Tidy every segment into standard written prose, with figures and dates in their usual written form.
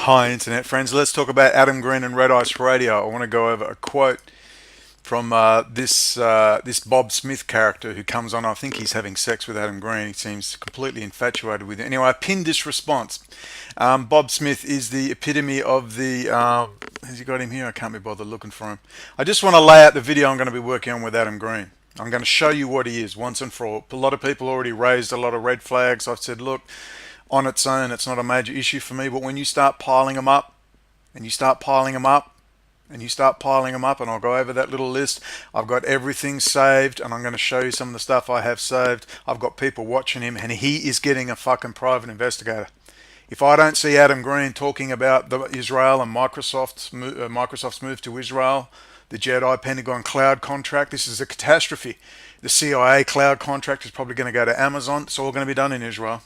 Hi internet friends, let's talk about Adam Green and Red Ice Radio. I want to go over a quote from this Bob Smith character who comes on. I think he's having sex with Adam Green. He seems completely infatuated with it. Anyway, I pinned this response. Bob Smith is the epitome of the... has he got him here? I can't be bothered looking for him. I just want to lay out the video I'm going to be working on with Adam Green. I'm going to show you what he is once and for all. A lot of people already raised a lot of red flags. I've said, look, on its own, it's not a major issue for me, but when you start piling them up, and you start piling them up, and you start piling them up, and I'll go over that little list. I've got everything saved, and I'm going to show you some of the stuff I have saved. I've got people watching him, and he is getting a fucking private investigator. If I don't see Adam Green talking about Israel and Microsoft's move to Israel, the Jedi Pentagon cloud contract, this is a catastrophe. The CIA cloud contract is probably going to go to Amazon. It's all going to be done in Israel.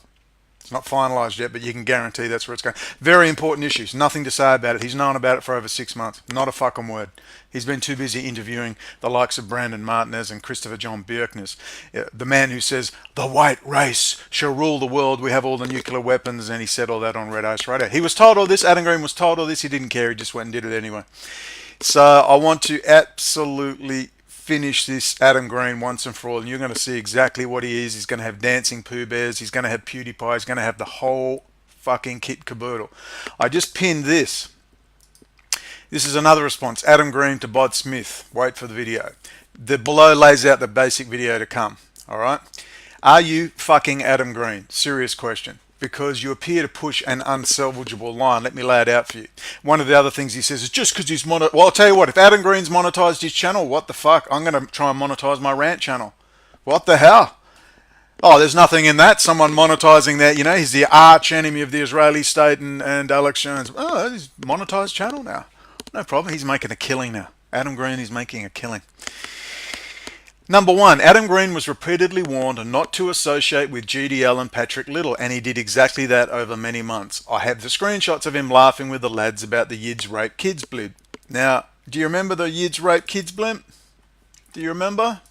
It's not finalised yet, but you can guarantee that's where it's going. Very important issues. Nothing to say about it. He's known about it for over 6 months. Not a fucking word. He's been too busy interviewing the likes of BRENDON Martinez and Christopher John BJERKNESS. The man who says, the white race shall rule the world. We have all the nuclear weapons. And he said all that on Red Ice Radio. He was told all this. Adam Green was told all this. He didn't care. He just went and did it anyway. So I want to absolutely finish this Adam Green once and for all, and you're going to see exactly what he is. He's going to have dancing Pooh Bears, he's going to have PewDiePie, he's going to have the whole fucking kit caboodle. I just pinned this. This is another response. Adam Green to Bob Smith. Wait for the video. The below lays out the basic video to come. Alright? Are you fucking Adam Green? Serious question. Because you appear to push an unsalvageable line. Let me lay it out for you. One of the other things he says is just because he's monetized. Well, I'll tell you what, if Adam Green's monetized his channel, what the fuck? I'm going to try and monetize my rant channel. What the hell? Oh, there's nothing in that. Someone monetizing that, you know, he's the arch enemy of the Israeli state and Alex Jones. Oh, he's monetized channel now. No problem. He's making a killing now. Adam Green is making a killing. Number one, Adam Green was repeatedly warned not to associate with GDL and Patrick Little, and he did exactly that over many months. I have the screenshots of him laughing with the lads about the Yids Rape Kids blimp. Now, do you remember the Yids Rape Kids blimp? Do you remember?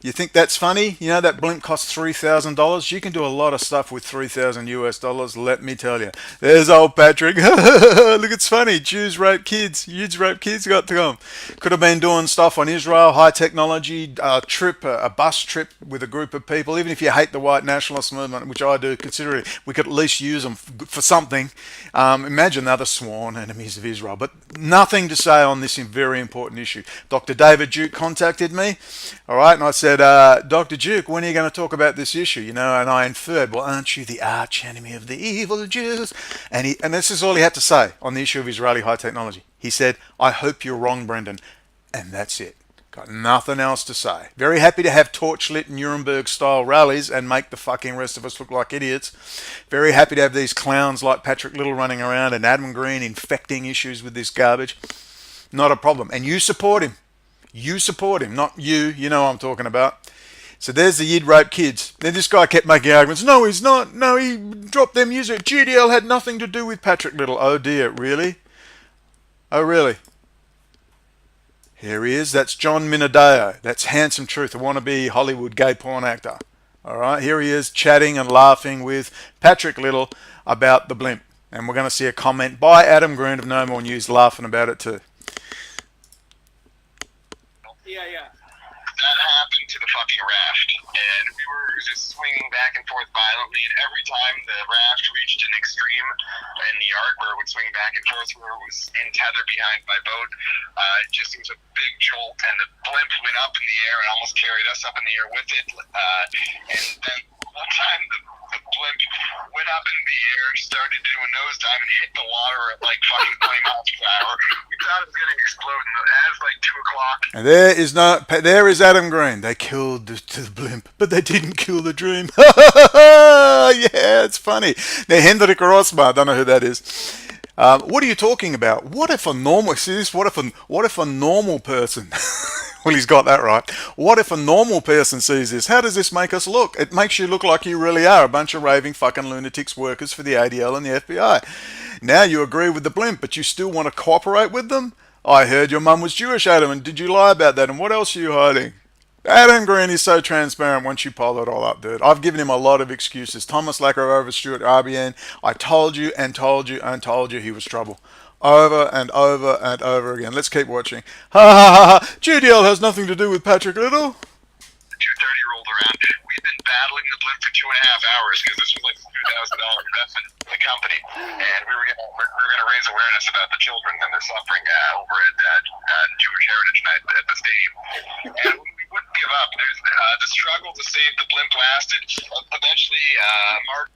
You think that's funny? You know that blimp costs $3,000? You can do a lot of stuff with $3,000 US, let me tell you. There's old Patrick. Look, it's funny. Jews rape kids. Yids rape kids got to come. Could have been doing stuff on Israel, high technology, a bus trip with a group of people. Even if you hate the white nationalist movement, which I do, consider it, we could at least use them for something. Imagine they're the sworn enemies of Israel. But nothing to say on this very important issue. Dr. David Duke contacted me, all right, and I said, Dr. Duke, when are you going to talk about this issue? You know, and I inferred, well, aren't you the arch enemy of the evil Jews? And this is all he had to say on the issue of Israeli high technology. He said, I hope you're wrong, Brendan. And that's it. Got nothing else to say. Very happy to have torchlit Nuremberg-style rallies and make the fucking rest of us look like idiots. Very happy to have these clowns like Patrick Little running around and Adam Green infecting issues with this garbage. Not a problem. And you support him. You support him, not you. You know what I'm talking about. So there's the Yid Rape Kids. Then this guy kept making arguments. No, he's not. No, he dropped them music. GDL had nothing to do with Patrick Little. Oh dear, really? Oh really? Here he is. That's John Minadeo. That's Handsome Truth, a wannabe Hollywood gay porn actor. All right, here he is chatting and laughing with Patrick Little about the blimp. And we're going to see a comment by Adam Green of No More News laughing about it too. Yeah. That happened to the fucking raft, and we were just swinging back and forth violently, and every time the raft reached an extreme in the arc where it would swing back and forth, where it was in tether behind my boat, it just was a big jolt, and the blimp went up in the air and almost carried us up in the air with it, and then one time the blimp went up in the air, started to do a nosedive, and hit the water at like fucking 20 miles per hour. We thought it was going to explode, and as like 2 o'clock. And there is Adam Green. They killed the blimp, but they didn't kill the dream. Yeah, it's funny. Now, Hendrik Rosma, I don't know who that is. What are you talking about? What if a normal, see this? What if a normal person, well, he's got that right. What if a normal person sees this? How does this make us look? It makes you look like you really are a bunch of raving fucking lunatics workers for the ADL and the FBI. Now you agree with the blimp, but you still want to cooperate with them? I heard your mum was Jewish, Adam, and did you lie about that? And what else are you hiding? Adam Green is so transparent once you pile it all up, dude. I've given him a lot of excuses. Thomas Lacker over Stuart RBN. I told you and told you and told you he was trouble. Over and over and over again. Let's keep watching. Ha ha ha ha. GDL has nothing to do with Patrick Little. 2:30 rolled around. We've been battling the blip for 2.5 hours because this was like a $2,000 investment in the company, and we were gonna raise awareness about the children and their suffering over at Jewish Heritage Night at the stadium, and we wouldn't give up. There's the struggle to save the blimp lasted. Eventually, Mark.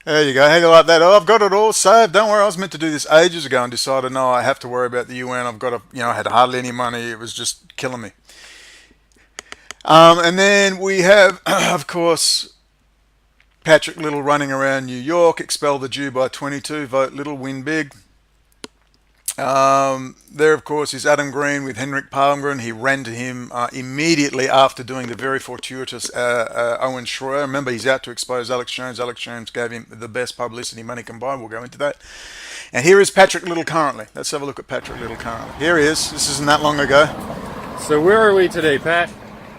There you go. How you like that? Oh, I've got it all saved. Don't worry. I was meant to do this ages ago and decided, no, I have to worry about the UN. I've got to, I had hardly any money. It was just killing me. And then we have, of course, Patrick Little running around New York, expel the Jew by 22, vote Little, win big. There, of course, is Adam Green with Henrik Palmgren. He ran to him immediately after doing the very fortuitous Owen Shroyer. Remember, he's out to expose Alex Jones. Alex Jones gave him the best publicity money can buy. We'll go into that. And here is Patrick Little currently. Let's have a look at Patrick Little currently. Here he is. This isn't that long ago. So where are we today, Pat?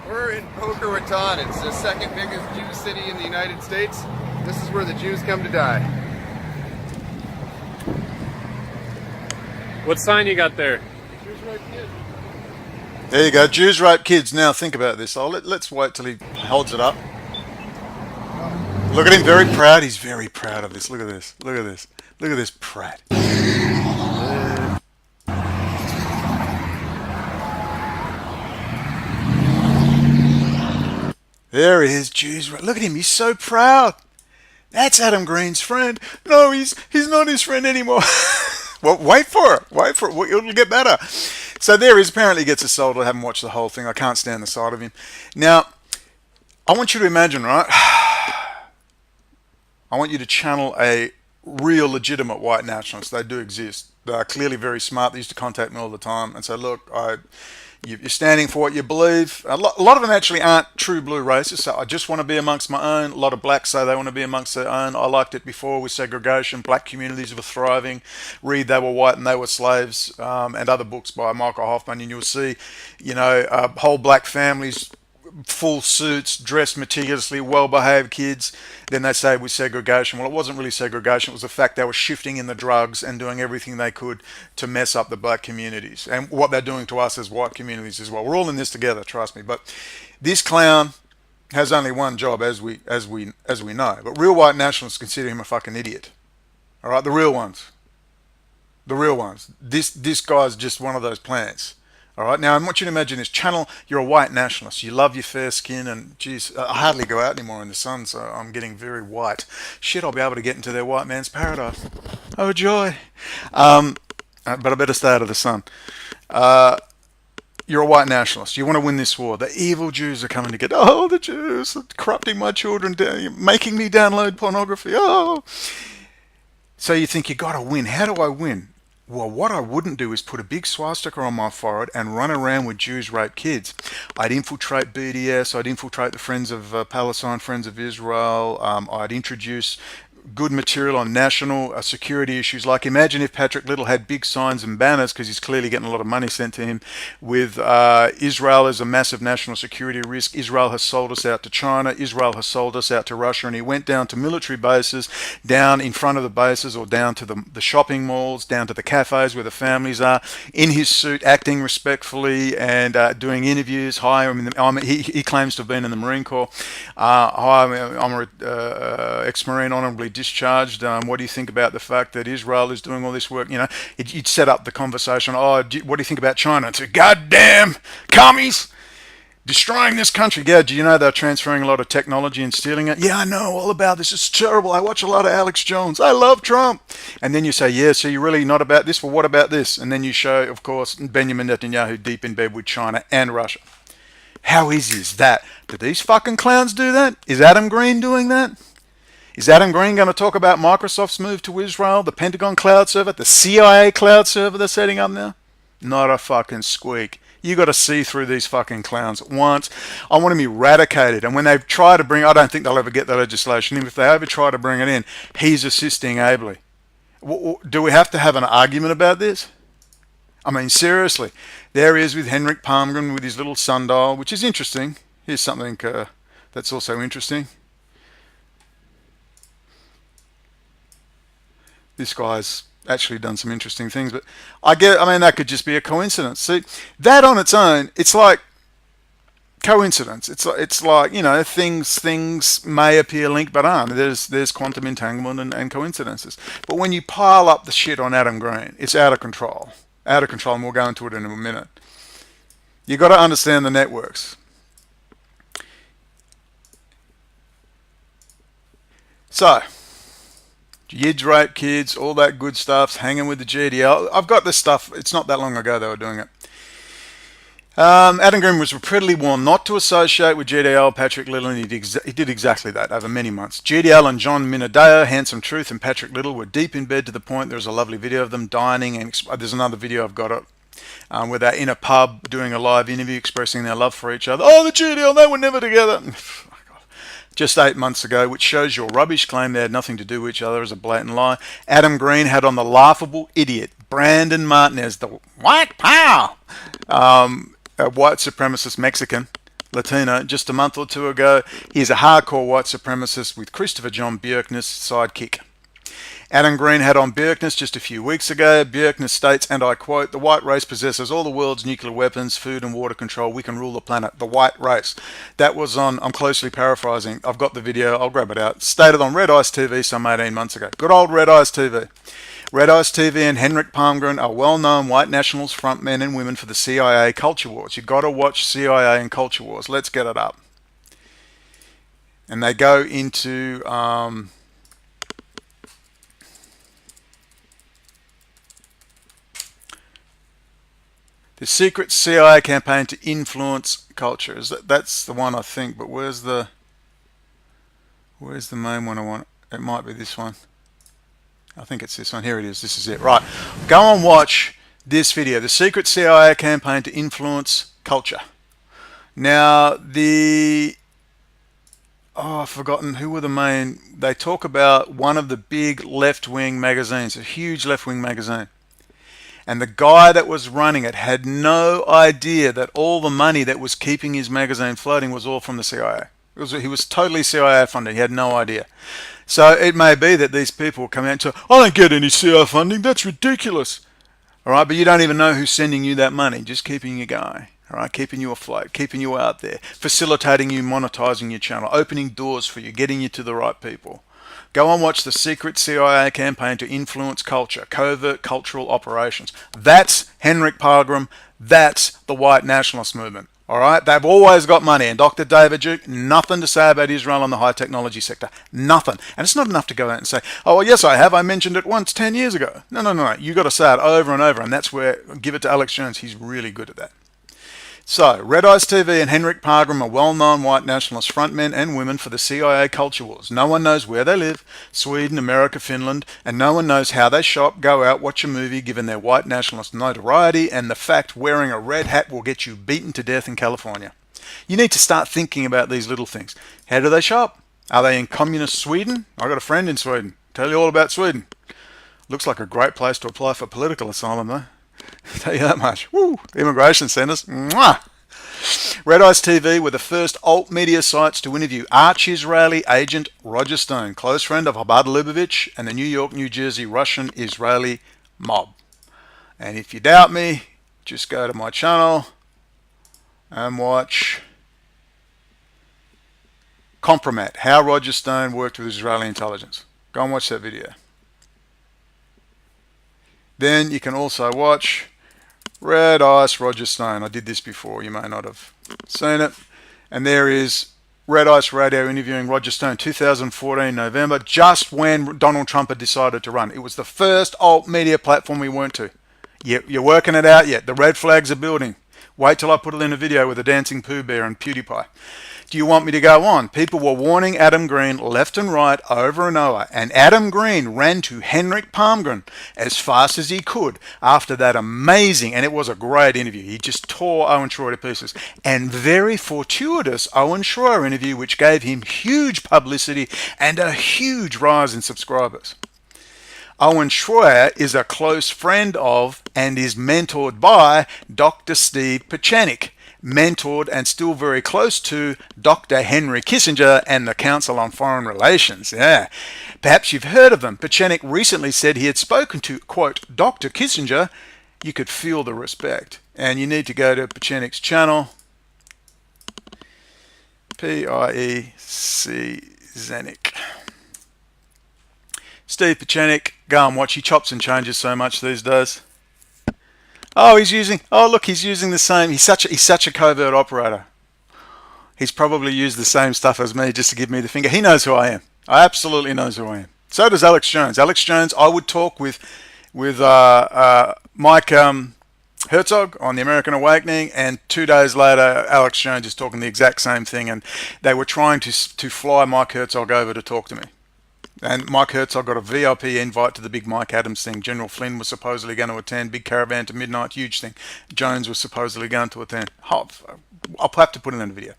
We're in Boca Raton. It's the second biggest Jew city in the United States. This is where the Jews come to die. What sign you got there? Jews rape kids. There you go. Jews rape kids. Now think about this. Let's wait till he holds it up. Look at him, very proud. He's very proud of this. Look at this. Look at this. Look at this prat. There he is, Jews. Look at him. He's so proud. That's Adam Green's friend. No, he's not his friend anymore. Well, wait for it. Wait for it. It'll get better. So there he is. Apparently gets assaulted. I haven't watched the whole thing. I can't stand the sight of him. Now, I want you to imagine, right? I want you to channel a real legitimate white nationalist. They do exist. They are clearly very smart. They used to contact me all the time and say, look, you're standing for what you believe. A lot of them actually aren't true blue racists. So I just want to be amongst my own. A lot of blacks say they want to be amongst their own. I liked it before with segregation. Black communities were thriving. Read They Were White and They Were Slaves, and other books by Michael Hoffman. And you'll see, whole black families, full suits, dressed meticulously, well-behaved kids. Then they say with segregation. Well, it wasn't really segregation. It was the fact they were shifting in the drugs and doing everything they could to mess up the black communities. And what they're doing to us as white communities as well. We're all in this together, trust me. But this clown has only one job, as we know. But real white nationalists consider him a fucking idiot. All right, the real ones. The real ones. This guy's just one of those plants. All right, now I want you to imagine this. Channel, you're a white nationalist. You love your fair skin, and geez, I hardly go out anymore in the sun, so I'm getting very white. Shit, I'll be able to get into their white man's paradise. Oh, joy. But I better stay out of the sun. You're a white nationalist. You want to win this war. The evil Jews are coming to get, the Jews are corrupting my children, making me download pornography. Oh. So you think, you got to win. How do I win? Well, what I wouldn't do is put a big swastika on my forehead and run around with Jews rape kids. I'd infiltrate BDS. I'd infiltrate the Friends of Palestine, Friends of Israel. I'd introduce good material on national security issues. Like, imagine if Patrick Little had big signs and banners, because he's clearly getting a lot of money sent to him, with Israel as a massive national security risk. Israel has sold us out to China. Israel has sold us out to Russia. And he went down to military bases, down in front of the bases, or down to the shopping malls, down to the cafes where the families are, in his suit, acting respectfully and doing interviews. Hi, he claims to have been in the Marine Corps. Hi, I'm an ex-Marine, honorably discharged. What do you think about the fact that Israel is doing all this work? You'd set up the conversation. What do you think about China? It's a goddamn commies destroying this country. Yeah, do you know they're transferring a lot of technology and stealing it? Yeah, I know all about this. It's terrible. I watch a lot of Alex Jones. I love Trump. And then you say, yeah, so you're really not about this? Well, what about this? And then you show, of course, Benjamin Netanyahu deep in bed with China and Russia. How easy is that? Do these fucking clowns do that? Is Adam Green doing that? Is Adam Green going to talk about Microsoft's move to Israel, the Pentagon cloud server, the CIA cloud server they're setting up now? Not a fucking squeak. You got to see through these fucking clowns at once. I want them eradicated. And when they try to bring, I don't think they'll ever get the legislation. Even if they ever try to bring it in, he's assisting ably. Do we have to have an argument about this? I mean, seriously. There he is with Henrik Palmgren with his little sundial, which is interesting. Here's something that's also interesting. This guy's actually done some interesting things, but I mean, that could just be a coincidence. See, that on its own, it's like coincidence. It's like, you know, things may appear linked but aren't. There's quantum entanglement and coincidences. But when you pile up the shit on Adam Green, it's out of control. Out of control, and we'll go into it in a minute. You got to understand the networks. So, yids, rape kids, all that good stuff's hanging with the GDL. I've got this stuff. It's not that long ago they were doing it. Adam Green was repeatedly warned not to associate with GDL, Patrick Little, and he did exactly that over many months. GDL and John Minadeo, Handsome Truth, and Patrick Little were deep in bed to the point there's a lovely video of them dining, and there's another video I've got it, where they're in a pub doing a live interview expressing their love for each other. Oh, the GDL, they were never together. Just 8 months ago, which shows your rubbish claim they had nothing to do with each other as a blatant lie. Adam Green had on the laughable idiot Brandon Martinez, the white power, a white supremacist Mexican, Latino, just a month or two ago. He's a hardcore white supremacist with Christopher John BJERKNESS sidekick. Adam Green had on BRENDON just a few weeks ago. BRENDON states, and I quote, "The white race possesses all the world's nuclear weapons, food and water control. We can rule the planet." The white race. That was on, I'm closely paraphrasing. I've got the video. I'll grab it out. Stated on Red Ice TV some 18 months ago. Good old Red Ice TV. Red Ice TV and Henrik Palmgren are well-known white nationalist frontmen and women for the CIA culture wars. You've got to watch CIA and culture wars. Let's get it up. And they go into... the secret CIA campaign to influence culture. That's the one, I think, but where's the main one I want? It might be this one. I think it's this one. Here it is. This is it. Right. Go and watch this video. The secret CIA campaign to influence culture. Now, I've forgotten who were the main... They talk about one of the big left-wing magazines, a huge left-wing magazine. And the guy that was running it had no idea that all the money that was keeping his magazine floating was all from the CIA. He was totally CIA funded. He had no idea. So it may be that these people come out and say, "I don't get any CIA funding. That's ridiculous." All right, but you don't even know who's sending you that money. Just keeping you going. All right, keeping you afloat, keeping you out there, facilitating you, monetizing your channel, opening doors for you, getting you to the right people. Go and watch the secret CIA campaign to influence culture, covert cultural operations. That's Henrik Palmgren. That's the white nationalist movement. All right, they've always got money. And Dr. David Duke, nothing to say about Israel and the high technology sector. Nothing. And it's not enough to go out and say, "Oh, well, yes, I have. I mentioned it once 10 years ago." No, no, no. You've got to say it over and over. And that's where, give it to Alex Jones. He's really good at that. So, Red Ice TV and Henrik Palmgren are well-known white nationalist frontmen and women for the CIA culture wars. No one knows where they live, Sweden, America, Finland, and no one knows how they shop, go out, watch a movie, given their white nationalist notoriety and the fact wearing a red hat will get you beaten to death in California. You need to start thinking about these little things. How do they shop? Are they in communist Sweden? I've got a friend in Sweden. Tell you all about Sweden. Looks like a great place to apply for political asylum, though. Tell you that much. Woo! Immigration centres. Mwah! Red Ice TV were the first alt media sites to interview arch-Israeli agent Roger Stone, close friend of Chabad Lubavitch and the New York, New Jersey Russian-Israeli mob. And if you doubt me, just go to my channel and watch Compromat, how Roger Stone worked with Israeli intelligence. Go and watch that video. Then you can also watch Red Ice Roger Stone. I did this before. You may not have seen it. And there is Red Ice Radio interviewing Roger Stone, 2014 November, just when Donald Trump had decided to run. It was the first alt media platform we went to. You're working it out yet. The red flags are building. Wait till I put it in a video with a dancing Pooh Bear and PewDiePie. Do you want me to go on? People were warning Adam Green left and right over and over, and Adam Green ran to Henrik Palmgren as fast as he could after that amazing, and it was a great interview. He just tore Owen Shroyer to pieces, and very fortuitous Owen Shroyer interview, which gave him huge publicity and a huge rise in subscribers. Owen Shroyer is a close friend of and is mentored by Dr. Steve Pieczenik, mentored and still very close to Dr. Henry Kissinger and the Council on Foreign Relations. Yeah, perhaps you've heard of them. Pieczenik recently said he had spoken to, quote, Dr. Kissinger. You could feel the respect. And you need to go to Pieczenik's channel, Pieczenik. Steve Pieczenik, go and watch. He chops and changes so much these days. Oh, he's using the same. He's such a covert operator. He's probably used the same stuff as me just to give me the finger. He knows who I am. I absolutely knows who I am. So does Alex Jones. Alex Jones, I would talk with Mike Herzog on the American Awakening, and 2 days later, Alex Jones is talking the exact same thing, and they were trying to fly Mike Herzog over to talk to me. And Mike Herzog got a VIP invite to the big Mike Adams thing. General Flynn was supposedly going to attend. Big caravan to midnight, huge thing. Jones was supposedly going to attend. I'll have to put it in a video.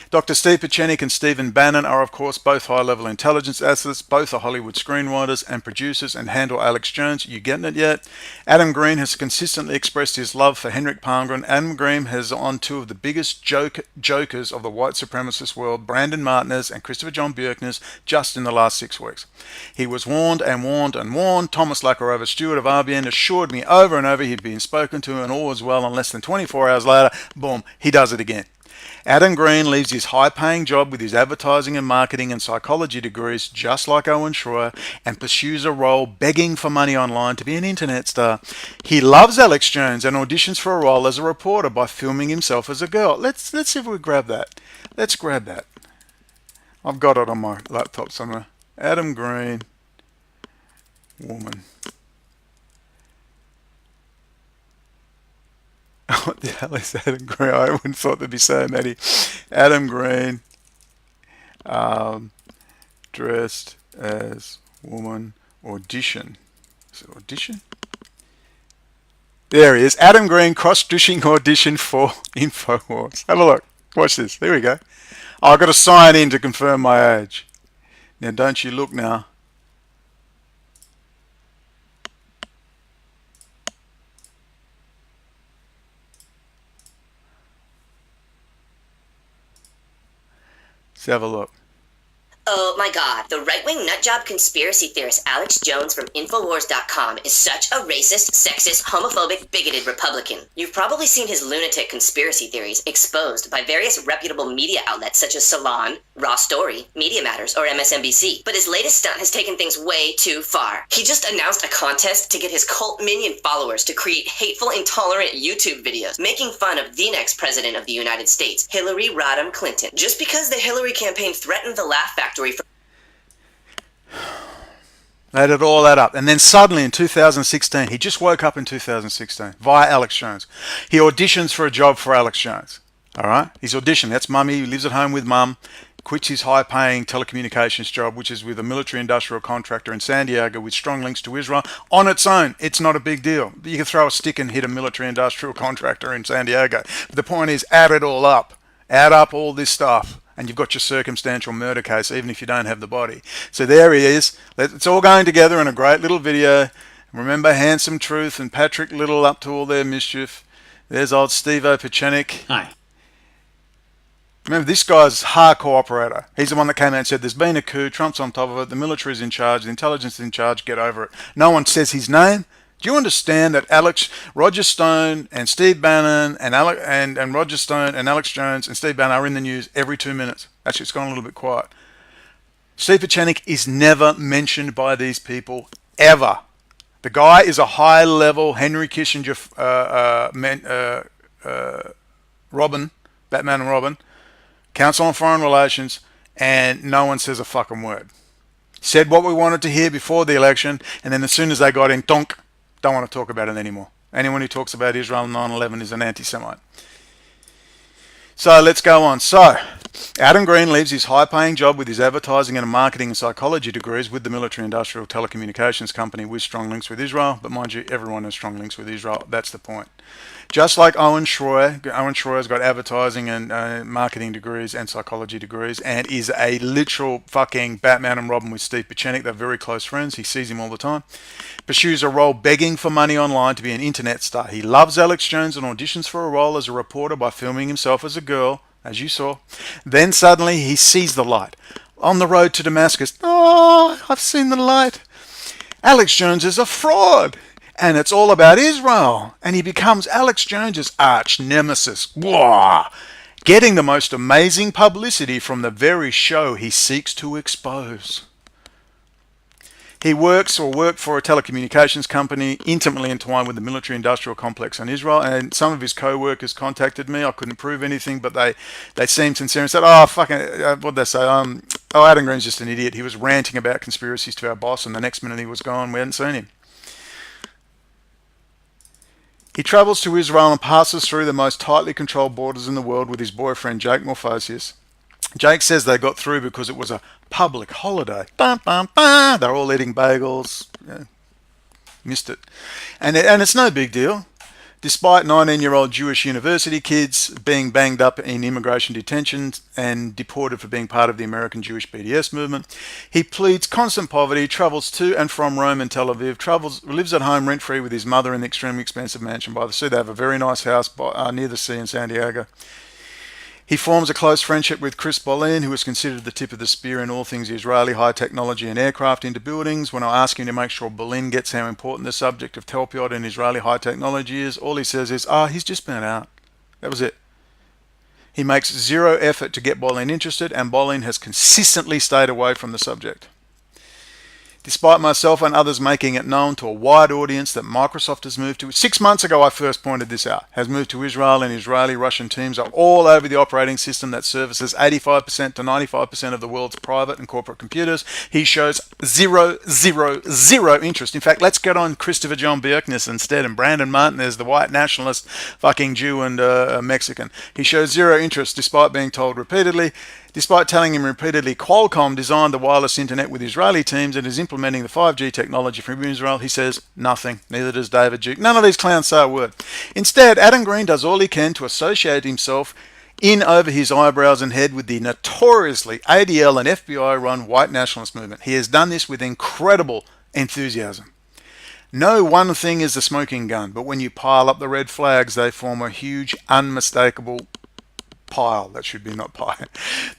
Dr. Steve Pieczenik and Stephen Bannon are, of course, both high-level intelligence assets. Both are Hollywood screenwriters and producers and handle Alex Jones. You getting it yet? Adam Green has consistently expressed his love for Henrik Palmgren. Adam Green has on two of the biggest jokers of the white supremacist world, Brandon Martinez and Christopher John BJERKNESS, just in the last 6 weeks. He was warned and warned and warned. Thomas Lacarova, steward of RBN, assured me over and over he'd been spoken to and all was well, and less than 24 hours later, boom, he does it again. Adam Green leaves his high-paying job with his advertising and marketing and psychology degrees, just like Owen Shroyer, and pursues a role begging for money online to be an internet star. He loves Alex Jones and auditions for a role as a reporter by filming himself as a girl. Let's see if we grab that. Let's grab that. I've got it on my laptop somewhere. Adam Green, woman. What the hell is Adam Green? I wouldn't have thought there'd be so many. Adam Green, dressed as woman, audition. Is it audition? There he is. Adam Green cross-dressing audition for InfoWars. Have a look. Watch this. There we go. Oh, I've got to sign in to confirm my age. Now, don't you look now. Let's have a look. Oh my god, the right-wing nutjob conspiracy theorist Alex Jones from Infowars.com is such a racist, sexist, homophobic, bigoted Republican. You've probably seen his lunatic conspiracy theories exposed by various reputable media outlets such as Salon, Raw Story, Media Matters, or MSNBC. But his latest stunt has taken things way too far. He just announced a contest to get his cult minion followers to create hateful, intolerant YouTube videos making fun of the next president of the United States, Hillary Rodham Clinton. Just because the Hillary campaign threatened the Laugh Factory for They did all that up. And then suddenly in 2016, he just woke up in 2016 via Alex Jones. He auditions for a job for Alex Jones. All right? He's auditioned. That's mummy. He lives at home with mum. Quits his high-paying telecommunications job, which is with a military-industrial contractor in San Diego with strong links to Israel. On its own, it's not a big deal. You can throw a stick and hit a military-industrial contractor in San Diego. But the point is, add it all up. Add up all this stuff, and you've got your circumstantial murder case, even if you don't have the body. So there he is. It's all going together in a great little video. Remember Handsome Truth and Patrick Little up to all their mischief. There's old Steve-O Pieczenik. Hi. Remember, this guy's a hardcore operator. He's the one that came out and said, there's been a coup, Trump's on top of it, the military's in charge, the intelligence is in charge, get over it. No one says his name. Do you understand that Roger Stone and Steve Bannon and Roger Stone and Alex Jones and Steve Bannon are in the news every 2 minutes? Actually, it's gone a little bit quiet. Steve Pieczenik is never mentioned by these people, ever. The guy is a high-level Henry Kissinger Robin, Batman and Robin, Council on Foreign Relations, and no one says a fucking word. Said what we wanted to hear before the election, and then as soon as they got in, donk, don't want to talk about it anymore. Anyone who talks about Israel and 9/11 is an anti-Semite. So let's go on. So Adam Green leaves his high-paying job with his advertising and marketing and psychology degrees with the military-industrial telecommunications company with strong links with Israel. But mind you, everyone has strong links with Israel. That's the point. Just like Owen Shroyer, Owen Shroyer's got advertising and marketing degrees and psychology degrees and is a literal fucking Batman and Robin with Steve Pieczenik. They're very close friends. He sees him all the time. Pursues a role begging for money online to be an internet star. He loves Alex Jones and auditions for a role as a reporter by filming himself as a girl, as you saw. Then suddenly he sees the light. On the road to Damascus, oh, I've seen the light. Alex Jones is a fraud. And it's all about Israel. And he becomes Alex Jones's arch nemesis. Whoa! Getting the most amazing publicity from the very show he seeks to expose. He worked for a telecommunications company intimately entwined with the military-industrial complex in Israel, and some of his co-workers contacted me. I couldn't prove anything, but they seemed sincere and said, "Oh, fucking, what'd they say? Oh, Adam Green's just an idiot. He was ranting about conspiracies to our boss, and the next minute he was gone. We hadn't seen him." He travels to Israel and passes through the most tightly controlled borders in the world with his boyfriend, Jake Morphosius. Jake says they got through because it was a public holiday. Bum, bum, bum. They're all eating bagels. Yeah, missed it. And it's no big deal. Despite 19-year-old Jewish university kids being banged up in immigration detention and deported for being part of the American Jewish BDS movement, he pleads constant poverty, travels to and from Rome and Tel Aviv, lives at home rent-free with his mother in the extremely expensive mansion by the sea. They have a very nice house near the sea in San Diego. He forms a close friendship with Chris Boleyn, who is considered the tip of the spear in all things Israeli high technology and aircraft into buildings. When I ask him to make sure Boleyn gets how important the subject of Telpiot and Israeli high technology is, all he says is, he's just been out. That was it. He makes zero effort to get Boleyn interested, and Boleyn has consistently stayed away from the subject. Despite myself and others making it known to a wide audience that Microsoft has moved to, 6 months ago I first pointed this out, has moved to Israel, and Israeli-Russian teams are all over the operating system that services 85% to 95% of the world's private and corporate computers. He shows zero interest. In fact, let's get on Christopher John BJERKNESS instead, and Brandon Martinez, the white nationalist fucking Jew and Mexican. He shows zero interest despite being told repeatedly. Despite telling him repeatedly Qualcomm designed the wireless internet with Israeli teams and is implementing the 5G technology from Israel, he says nothing. Neither does David Duke. None of these clowns say a word. Instead, Adam Green does all he can to associate himself in over his eyebrows and head with the notoriously ADL and FBI-run white nationalist movement. He has done this with incredible enthusiasm. No one thing is the smoking gun, but when you pile up the red flags, they form a huge, unmistakable pile. That should be not pie.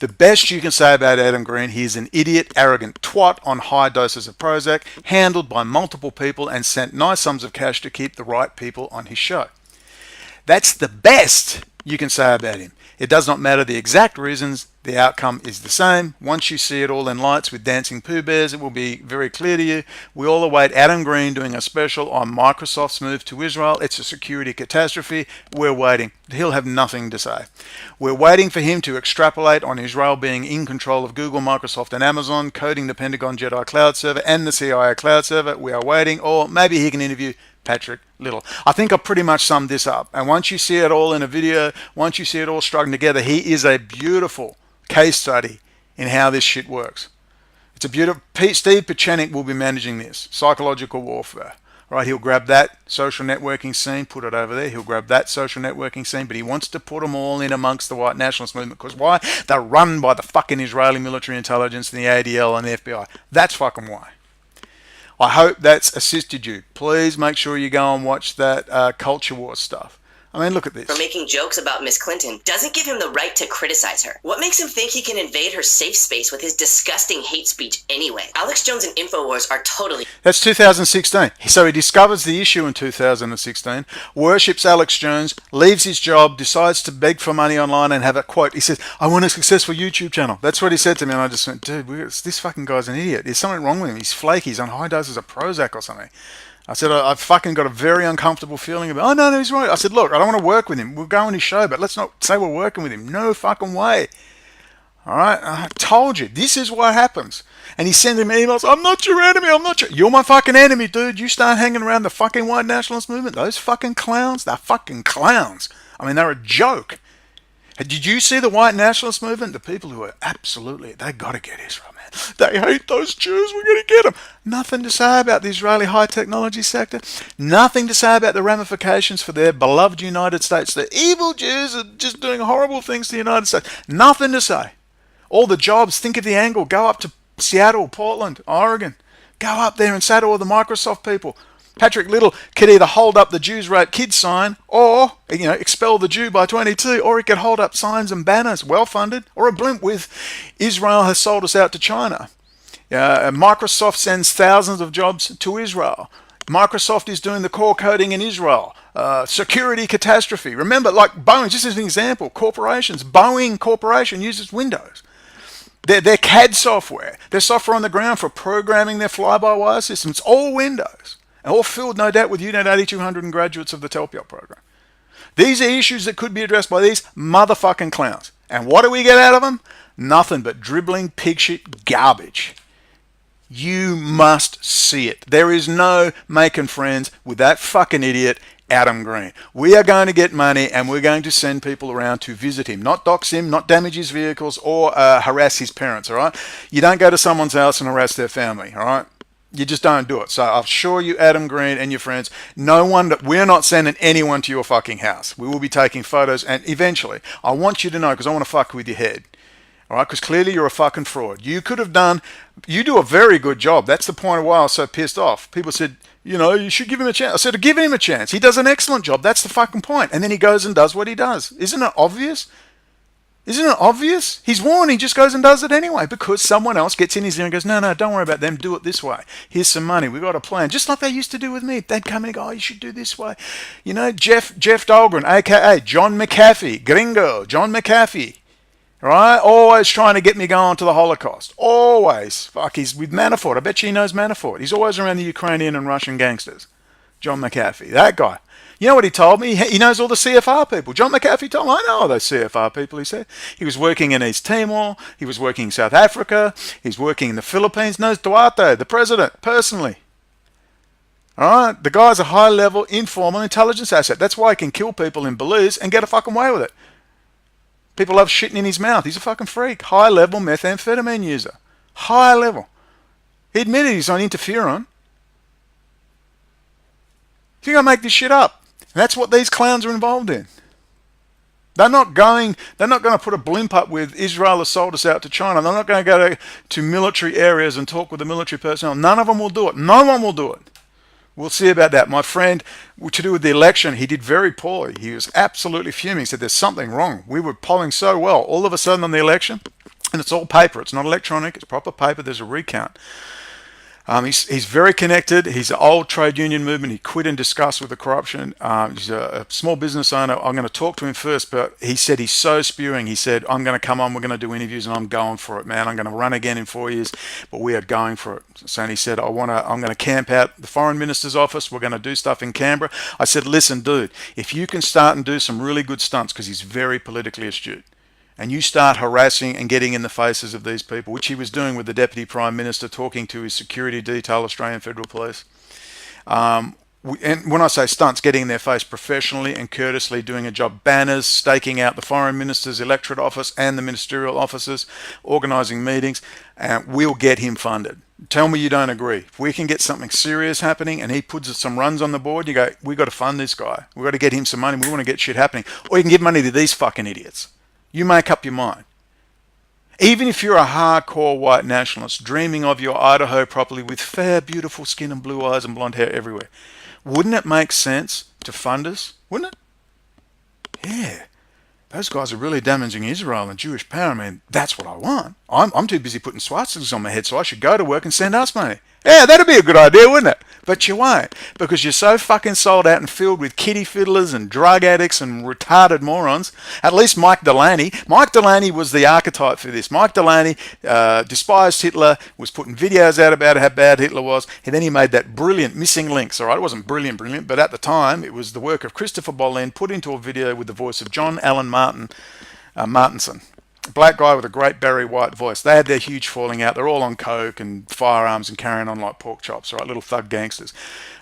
The best you can say about Adam Green, he's an idiot, arrogant twat on high doses of Prozac, handled by multiple people and sent nice sums of cash to keep the right people on his show. That's the best you can say about him. It does not matter the exact reasons, the outcome is the same. Once you see it all in lights with dancing Pooh Bears, it will be very clear to you. We all await Adam Green doing a special on Microsoft's move to Israel. It's a security catastrophe. We're waiting. He'll have nothing to say. We're waiting for him to extrapolate on Israel being in control of Google, Microsoft and Amazon, coding the Pentagon Jedi Cloud Server and the CIA Cloud Server. We are waiting. Or maybe he can interview Patrick Little. I think I pretty much summed this up. And once you see it all in a video, once you see it all strung together, he is a beautiful case study in how this shit works. It's a beautiful. Steve Pieczenik will be managing this psychological warfare. Right? He'll grab that social networking scene, put it over there. He'll grab that social networking scene, but he wants to put them all in amongst the white nationalist movement. Because why? They're run by the fucking Israeli military intelligence and the ADL and the FBI. That's fucking why. I hope that's assisted you. Please make sure you go and watch that Culture Wars stuff. I mean, look at this. For making jokes about Miss Clinton doesn't give him the right to criticize her. What makes him think he can invade her safe space with his disgusting hate speech anyway? Alex Jones and InfoWars are totally... That's 2016. So he discovers the issue in 2016, worships Alex Jones, leaves his job, decides to beg for money online and have a quote. He says, I want a successful YouTube channel. That's what he said to me, and I just went, dude, this fucking guy's an idiot. There's something wrong with him. He's flaky. He's on high doses of Prozac or something. I said, I've fucking got a very uncomfortable feeling about, oh, no, he's right. I said, look, I don't want to work with him. We'll go on his show, but let's not say we're working with him. No fucking way. All right? I told you. This is what happens. And he's sending me emails, I'm not your enemy. You're my fucking enemy, dude. You start hanging around the fucking white nationalist movement. Those fucking clowns, they're fucking clowns. I mean, they're a joke. Did you see the white nationalist movement? The people who are absolutely, they got to get Israel, man. They hate those Jews, we're going to get them. Nothing to say about the Israeli high technology sector. Nothing to say about the ramifications for their beloved United States. The evil Jews are just doing horrible things to the United States. Nothing to say. All the jobs, think of the angle. Go up to Seattle, Portland, Oregon. Go up there and say to all the Microsoft people, Patrick Little could either hold up the Jews rape kids sign or, expel the Jew by 22, or he could hold up signs and banners, well-funded, or a blimp with Israel has sold us out to China. Microsoft sends thousands of jobs to Israel. Microsoft is doing the core coding in Israel. Security catastrophe. Remember, like Boeing, just as an example, corporations. Boeing Corporation uses Windows. Their CAD software, their software on the ground for programming their fly-by-wire systems, all Windows. And all filled, no doubt, with UNet 8200 and graduates of the Telpiot program. These are issues that could be addressed by these motherfucking clowns. And what do we get out of them? Nothing but dribbling pig shit garbage. You must see it. There is no making friends with that fucking idiot, Adam Green. We are going to get money and we're going to send people around to visit him. Not dox him, not damage his vehicles or harass his parents, all right? You don't go to someone's house and harass their family, all right? You just don't do it. So I assure you, Adam Green and your friends, we're not sending anyone to your fucking house. We will be taking photos, and eventually, I want you to know, because I want to fuck with your head. All right, because clearly you're a fucking fraud. You do a very good job. That's the point of why I was so pissed off. People said, you should give him a chance. I said, give him a chance. He does an excellent job. That's the fucking point. And then he goes and does what he does. Isn't it obvious? Isn't it obvious? He's warned, he just goes and does it anyway because someone else gets in his ear and goes, no, don't worry about them, do it this way. Here's some money, we've got a plan. Just like they used to do with me. They'd come in and go, you should do this way. Jeff Dahlgren, a.k.a. John McAfee, Gringo, John McAfee. Right? Always trying to get me going to the Holocaust. Always. Fuck, he's with Manafort. I bet you he knows Manafort. He's always around the Ukrainian and Russian gangsters. John McAfee, that guy. You know what he told me? He knows all the CFR people. John McAfee told me, I know all those CFR people, he said. He was working in East Timor. He was working in South Africa. He's working in the Philippines. Knows Duarte, the president, personally. All right? The guy's a high-level, informal intelligence asset. That's why he can kill people in Belize and get a fucking way with it. People love shitting in his mouth. He's a fucking freak. High-level methamphetamine user. High level. He admitted he's on interferon. You're going to make this shit up. That's what these clowns are involved in. They're not going to put a blimp up with Israel has sold us out to China. They're not going to go to military areas and talk with the military personnel. None of them will do it. No one will do it. We'll see about that. My friend, to do with the election, he did very poorly. He was absolutely fuming. He said there's something wrong. We were polling so well. All of a sudden on the election, and it's all paper. It's not electronic. It's proper paper. There's a recount. He's very connected. He's an old trade union movement. He quit in disgust with the corruption. He's a small business owner. I'm going to talk to him first, but he said he's so spewing. He said, I'm going to come on, we're going to do interviews, and I'm going for it, man. I'm going to run again in 4 years, but we are going for it. So he said, I'm going to camp out the foreign minister's office. We're going to do stuff in Canberra. I said, listen, dude, if you can start and do some really good stunts, because he's very politically astute, and you start harassing and getting in the faces of these people, which he was doing with the Deputy Prime Minister, talking to his security detail, Australian Federal Police. And when I say stunts, getting in their face professionally and courteously, doing a job, banners, staking out the Foreign Minister's electorate office and the ministerial offices, organising meetings, and we'll get him funded. Tell me you don't agree. If we can get something serious happening and he puts some runs on the board, you go, we've got to fund this guy. We've got to get him some money. We want to get shit happening. Or you can give money to these fucking idiots. You make up your mind. Even if you're a hardcore white nationalist dreaming of your Idaho properly with fair, beautiful skin and blue eyes and blonde hair everywhere, wouldn't it make sense to fund us? Wouldn't it? Yeah. Those guys are really damaging Israel and Jewish power. I mean, that's what I want. I'm too busy putting swastikas on my head, so I should go to work and send us money. Yeah, that'd be a good idea, wouldn't it? But you won't, because you're so fucking sold out and filled with kiddie fiddlers and drug addicts and retarded morons. At least Mike Delaney. Mike Delaney was the archetype for this. Mike Delaney despised Hitler, was putting videos out about how bad Hitler was, and then he made that brilliant Missing Links, all right? It wasn't brilliant, but at the time, it was the work of Christopher Bollin put into a video with the voice of John Allen Martinson. Black guy with a great Barry White voice. They had their huge falling out. They're all on coke and firearms and carrying on like pork chops, all right, little thug gangsters.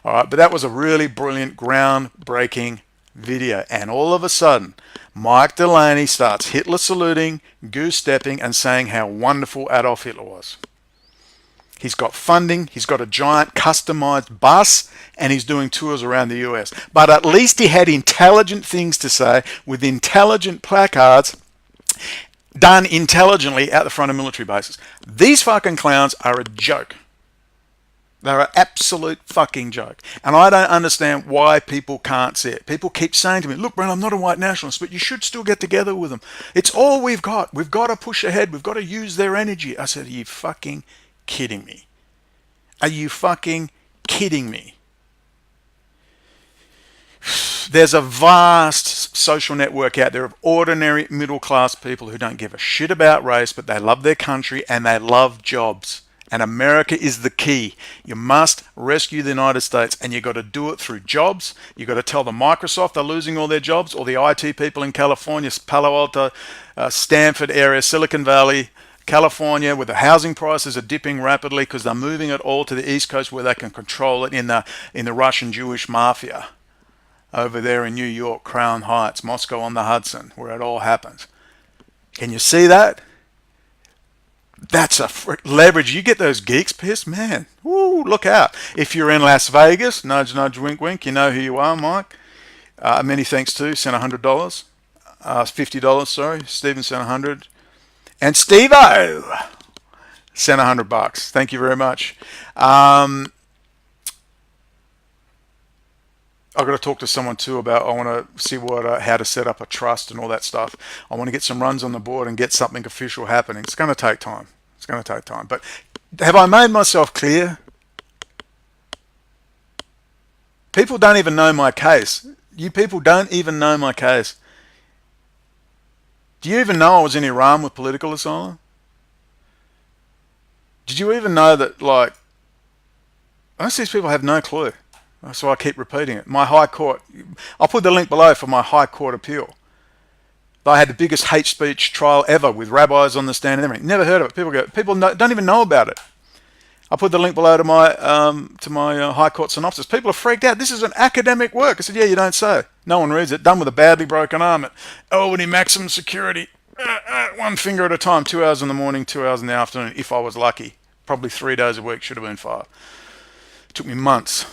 All right, but that was a really brilliant, groundbreaking video, and all of a sudden, Mike Delaney starts Hitler saluting, goose-stepping, and saying how wonderful Adolf Hitler was. He's got funding, he's got a giant customized bus, and he's doing tours around the US. But at least he had intelligent things to say with intelligent placards done intelligently at the front of military bases. These fucking clowns are a joke. They're an absolute fucking joke. And I don't understand why people can't see it. People keep saying to me, look, Brent, I'm not a white nationalist, but you should still get together with them. It's all we've got. We've got to push ahead. We've got to use their energy. I said, are you fucking kidding me? Are you fucking kidding me? There's a vast social network out there of ordinary middle-class people who don't give a shit about race, but they love their country and they love jobs. And America is the key. You must rescue the United States, and you've got to do it through jobs. You've got to tell the Microsoft they're losing all their jobs, or the IT people in California, Palo Alto, Stanford area, Silicon Valley, California, where the housing prices are dipping rapidly because they're moving it all to the East Coast where they can control it in the Russian Jewish mafia over there in New York, Crown Heights, Moscow on the Hudson, where it all happens. Can you see that? That's a leverage. You get those geeks pissed, man. Woo, look out. If you're in Las Vegas, nudge, nudge, wink, wink, you know who you are, Mike. Many thanks to, sent $100. $50, sorry. Stephen sent 100. And Steve-O sent $100. Thank you very much. I've got to talk to someone too about, I want to see how to set up a trust and all that stuff. I want to get some runs on the board and get something official happening. It's going to take time. It's going to take time. But have I made myself clear? People don't even know my case. You people don't even know my case. Do you even know I was in Iran with political asylum? Did you even know that, like, most of these people have no clue. So I keep repeating it. My High Court, I'll put the link below for my High Court appeal. They had the biggest hate speech trial ever with rabbis on the stand and everything. Never heard of it. People don't even know about it. I'll put the link below to my High Court synopsis. People are freaked out. This is an academic work. I said, yeah, you don't say. No one reads it. Done with a badly broken arm at Albany maximum security. One finger at a time, 2 hours in the morning, 2 hours in the afternoon, if I was lucky. Probably 3 days a week, should have been 5. It took me months.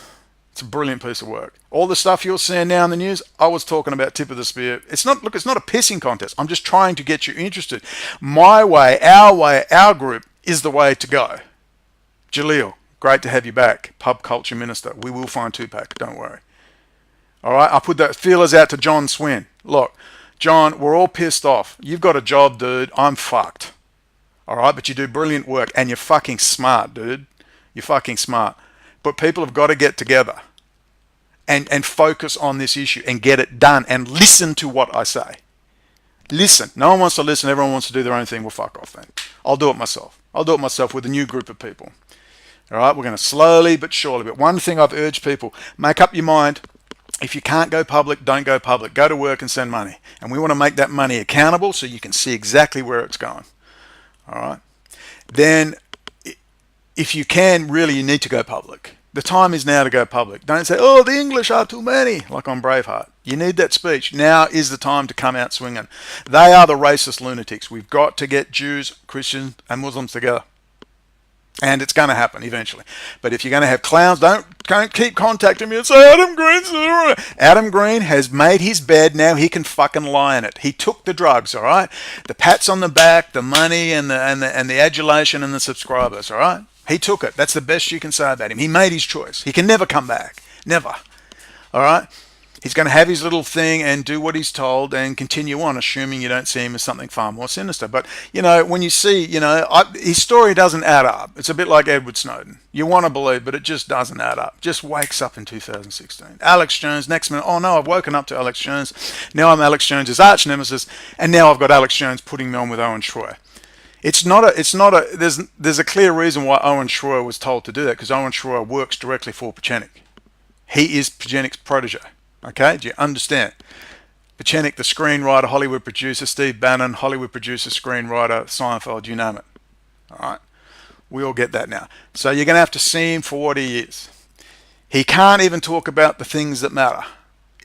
It's a brilliant piece of work. All the stuff you're seeing now in the news, I was talking about tip of the spear. It's not a pissing contest. I'm just trying to get you interested. My way, our group is the way to go. Jaleel, great to have you back. Pub culture minister. We will find Tupac, don't worry. All right, I put that feelers out to John Swin. Look, John, we're all pissed off. You've got a job, dude. I'm fucked. All right, but you do brilliant work and you're fucking smart, dude. You're fucking smart. But people have got to get together and focus on this issue and get it done and listen to what I say. Listen. No one wants to listen. Everyone wants to do their own thing. Well, fuck off then. I'll do it myself. I'll do it myself with a new group of people. All right, we're going to slowly but surely. But one thing I've urged people, make up your mind. If you can't go public, don't go public. Go to work and send money. And we want to make that money accountable so you can see exactly where it's going. All right. Then, if you can, really, you need to go public. The time is now to go public. Don't say, oh, the English are too many, like on Braveheart. You need that speech. Now is the time to come out swinging. They are the racist lunatics. We've got to get Jews, Christians, and Muslims together. And it's going to happen eventually. But if you're going to have clowns, don't keep contacting me and say, Adam Green has made his bed. Now he can fucking lie in it. He took the drugs, all right? The pats on the back, the money, and the adulation and the subscribers, all right? He took it. That's the best you can say about him. He made his choice. He can never come back. Never. All right? He's going to have his little thing and do what he's told and continue on, assuming you don't see him as something far more sinister. But, when you see, his story doesn't add up. It's a bit like Edward Snowden. You want to believe, but it just doesn't add up. Just wakes up in 2016. Alex Jones, next minute, oh no, I've woken up to Alex Jones. Now I'm Alex Jones' arch nemesis, and now I've got Alex Jones putting me on with Owen Shroyer. There's a clear reason why Owen Shroyer was told to do that, because Owen Shroyer works directly for Pieczenik. He is Pieczenik's protege. Okay, do you understand? Pieczenik, the screenwriter, Hollywood producer, Steve Bannon, Hollywood producer, screenwriter, Seinfeld, you name it. All right, we all get that now. So you're going to have to see him for what he is. He can't even talk about the things that matter.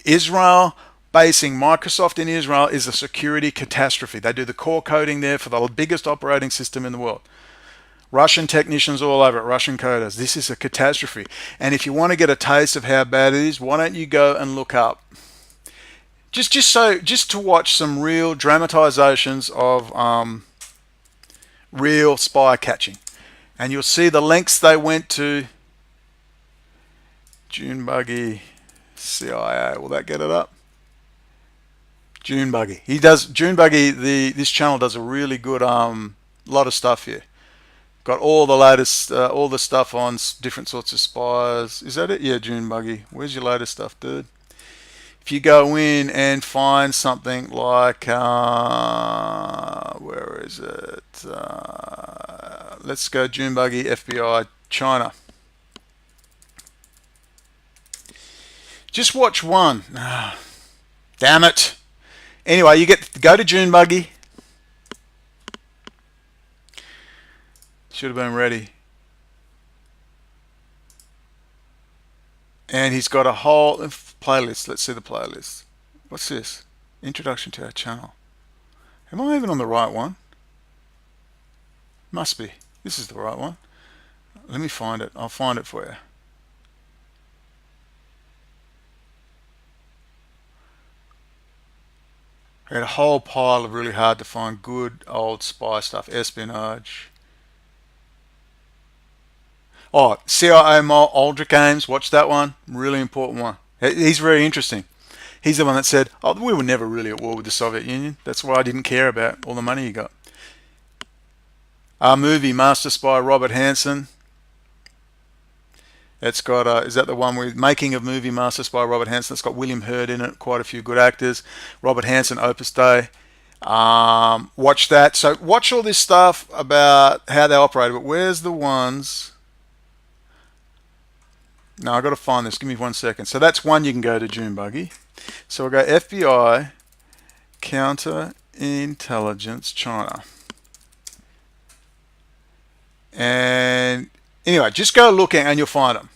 Israel basing Microsoft in Israel is a security catastrophe. They do the core coding there for the biggest operating system in the world. Russian technicians all over it, Russian coders. This is a catastrophe. And if you want to get a taste of how bad it is, why don't you go and look up, just to watch some real dramatizations of real spy catching. And you'll see the lengths they went to. June Buggy, CIA. Will that get it up? June Buggy. He does June Buggy. This channel does a really good lot of stuff here. Got all the latest, all the stuff on different sorts of spies. Is that it? Yeah, June Buggy. Where's your latest stuff, dude? If you go in and find something like, where is it? Let's go June Buggy, FBI, China. Just watch one. Damn it. Anyway, you go to June Buggy. Should have been ready. And he's got a whole playlist. Let's see the playlist. What's this? Introduction to our channel. Am I even on the right one? Must be. This is the right one. Let me find it. I'll find it for you. I had a whole pile of really hard to find good old spy stuff. Espionage. Oh, CIA Aldrich Games, watch that one. Really important one. He's very interesting. He's the one that said, oh, we were never really at war with the Soviet Union. That's why I didn't care about all the money you got. Our movie, Master Spy, Robert Hansen. It's got, is that the one with Making of Movie, Master Spy, Robert Hansen? It's got William Hurt in it, quite a few good actors. Robert Hansen, Opus Dei. Watch that. So watch all this stuff about how they operate. But where's the ones... No, I've got to find this. Give me 1 second. So that's one you can go to, June Buggy. So we'll go FBI, Counterintelligence, China. And anyway, just go looking and you'll find them.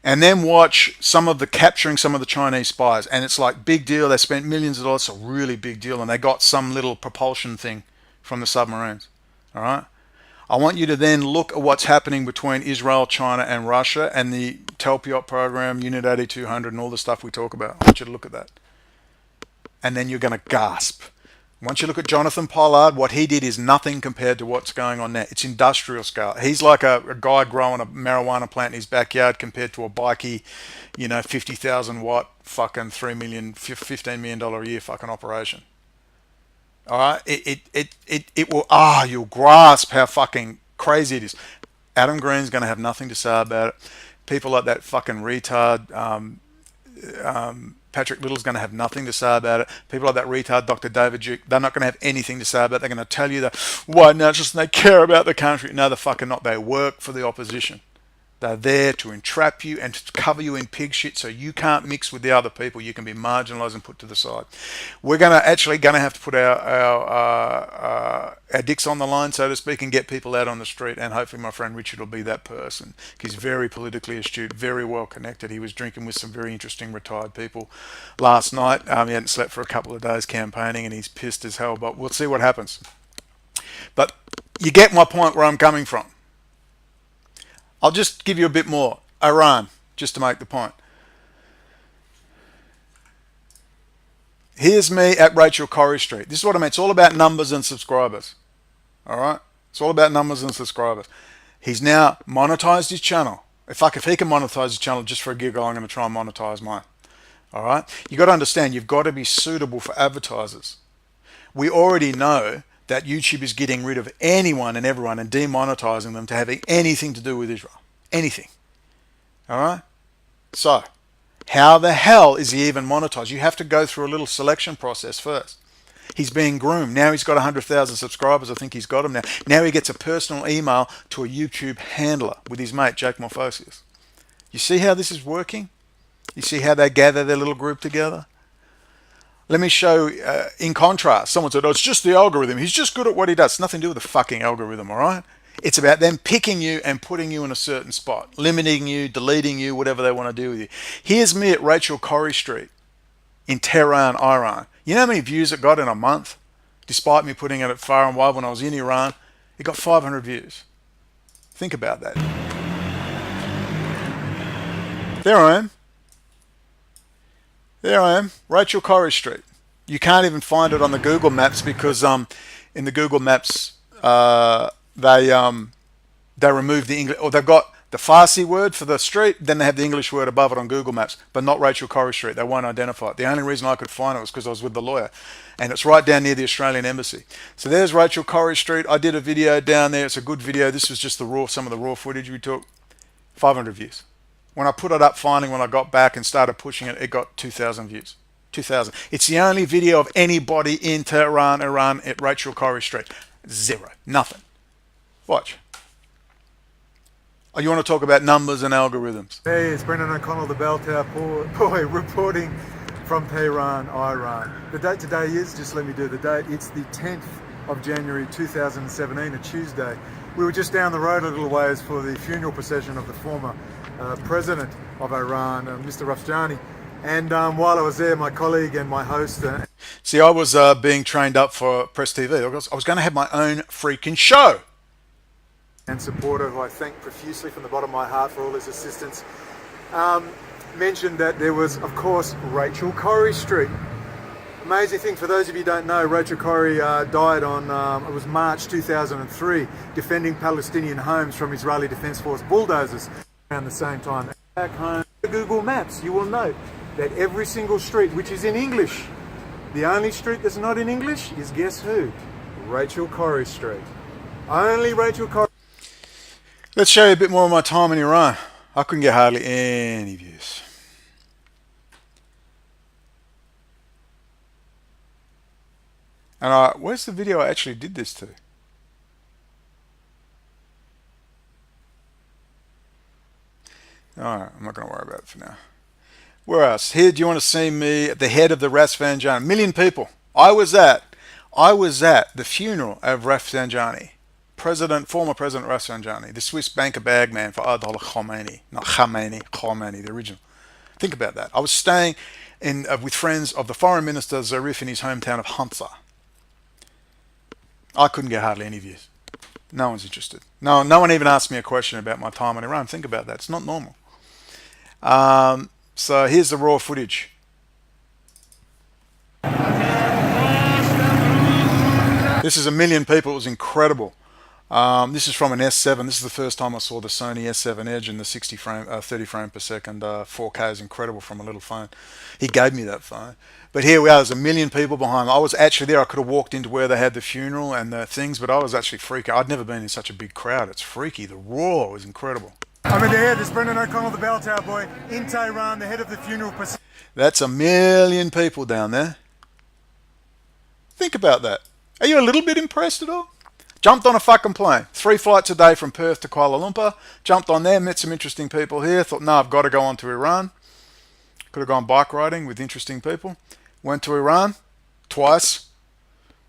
And then watch some of the capturing some of the Chinese spies. And it's like big deal. They spent millions of dollars. It's a really big deal. And they got some little propulsion thing from the submarines. All right. I want you to then look at what's happening between Israel, China, and Russia, and the Psyop program, Unit 8200, and all the stuff we talk about. I want you to look at that. And then you're going to gasp. Once you look at Jonathan Pollard, what he did is nothing compared to what's going on now. It's industrial scale. He's like a guy growing a marijuana plant in his backyard compared to a bikey, 50,000 watt fucking $3 million, $15 million a year fucking operation. All right, it will, you'll grasp how fucking crazy it is. Adam Green's going to have nothing to say about it. People like that fucking retard, Patrick Little's going to have nothing to say about it. People like that retard, Dr. David Duke, they're not going to have anything to say about it. They're going to tell you that, why not just they care about the country. No, they're fucking not. They work for the opposition. They're there to entrap you and to cover you in pig shit so you can't mix with the other people. You can be marginalized and put to the side. We're actually going to have to put our dicks on the line, so to speak, and get people out on the street. And hopefully my friend Richard will be that person. He's very politically astute, very well connected. He was drinking with some very interesting retired people last night. He hadn't slept for a couple of days campaigning and he's pissed as hell, but we'll see what happens. But you get my point where I'm coming from. I'll just give you a bit more. Iran, just to make the point. Here's me at Rachel Corrie Street. This is what I mean. It's all about numbers and subscribers. All right? It's all about numbers and subscribers. He's now monetized his channel. If he can monetize his channel just for a giggle, I'm going to try and monetize mine. All right? You've got to understand, you've got to be suitable for advertisers. We already know that YouTube is getting rid of anyone and everyone and demonetizing them to having anything to do with Israel. Anything. All right? So, how the hell is he even monetized? You have to go through a little selection process first. He's being groomed. Now he's got 100,000 subscribers. I think he's got them now. Now he gets a personal email to a YouTube handler with his mate, Jake Morphosius. You see how this is working? You see how they gather their little group together? Let me show, in contrast, someone said, oh, it's just the algorithm. He's just good at what he does. It's nothing to do with the fucking algorithm, all right? It's about them picking you and putting you in a certain spot, limiting you, deleting you, whatever they want to do with you. Here's me at Rachel Corrie Street in Tehran, Iran. You know how many views it got in a month? Despite me putting it far and wide when I was in Iran, it got 500 views. Think about that. There I am. There I am, Rachel Corrie Street. You can't even find it on the Google Maps because in the Google Maps they removed the English, or they've got the Farsi word for the street, then they have the English word above it on Google Maps, but not Rachel Corrie Street. They won't identify it. The only reason I could find it was because I was with the lawyer, and it's right down near the Australian Embassy. So there's Rachel Corrie Street. I did a video down there. It's a good video. This was just some of the raw footage we took. 500 views. When I put it up finally, when I got back and started pushing it, it got 2,000 views. 2,000. It's the only video of anybody in Tehran, Iran at Rachel Corrie Street. Zero. Nothing. Watch. Oh, you want to talk about numbers and algorithms? Hey, it's Brendan O'Connell, the Bell Tower boy, reporting from Tehran, Iran. The date today is, just let me do the date, it's the 10th of January 2017, a Tuesday. We were just down the road a little ways for the funeral procession of the former president of Iran, Mr. Rafsanjani. And while I was there, my colleague and my host... See, I was being trained up for Press TV. I was going to have my own freaking show. And supporter, who I thank profusely from the bottom of my heart for all his assistance, mentioned that there was, of course, Rachel Corrie Street. Amazing thing, for those of you who don't know, Rachel Corrie died on, it was March 2003, defending Palestinian homes from Israeli Defense Force bulldozers. Around the same time, back home, Google Maps, you will note that every single street, which is in English, the only street that's not in English is, guess who? Rachel Corrie Street. Only Rachel Corrie. Let's show you a bit more of my time in Iran. I couldn't get hardly any views. And where's the video I actually did this to? Alright, I'm not going to worry about it for now. Where else? Here, do you want to see me at the head of the Rafsanjani? 1 million people. I was at the funeral of Rafsanjani. Former President Rafsanjani, the Swiss banker bagman for Ayatollah Khomeini. Not Khomeini, the original. Think about that. I was staying with friends of the foreign minister Zarif in his hometown of Hamza. I couldn't get hardly any views. No one's interested. No one even asked me a question about my time in Iran. Think about that. It's not normal. So here's the raw footage. This is 1 million people. It was incredible. This is from an S7. This is the first time I saw the Sony S7 Edge in the 30 frame per second 4K is incredible from a little phone. He gave me that phone. But here we are. There's 1 million people behind me. I was actually there. I could have walked into where they had the funeral and the things, but I was actually freaky. I'd never been in such a big crowd. It's freaky. The roar was incredible. I'm in the head. This is Brendan O'Connell, the Bell Tower boy, in Tehran, the head of the funeral procession. That's 1 million people down there. Think about that. Are you a little bit impressed at all? Jumped on a fucking plane. 3 flights a day from Perth to Kuala Lumpur. Jumped on there, met some interesting people here. Thought, no, I've got to go on to Iran. Could have gone bike riding with interesting people. Went to Iran twice.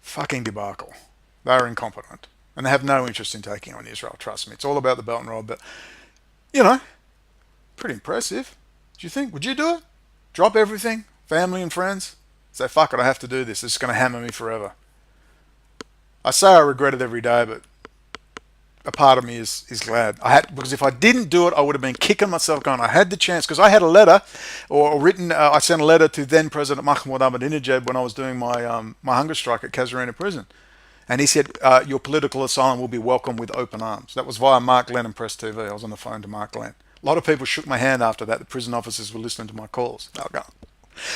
Fucking debacle. They're incompetent. And they have no interest in taking on Israel, trust me. It's all about the Belt and Road. But, you know, pretty impressive. Do you think? Would you do it? Drop everything? Family and friends? Say, fuck it, I have to do this. This is going to hammer me forever. I say I regret it every day, but a part of me is glad. Because if I didn't do it, I would have been kicking myself going, I had the chance. Because I had a letter, I sent a letter to then President Mahmoud Ahmadinejad when I was doing my hunger strike at Casuarina prison. And he said, your political asylum will be welcomed with open arms. That was via Mark Glenn and Press TV. I was on the phone to Mark Glenn. A lot of people shook my hand after that. The prison officers were listening to my calls. They were going,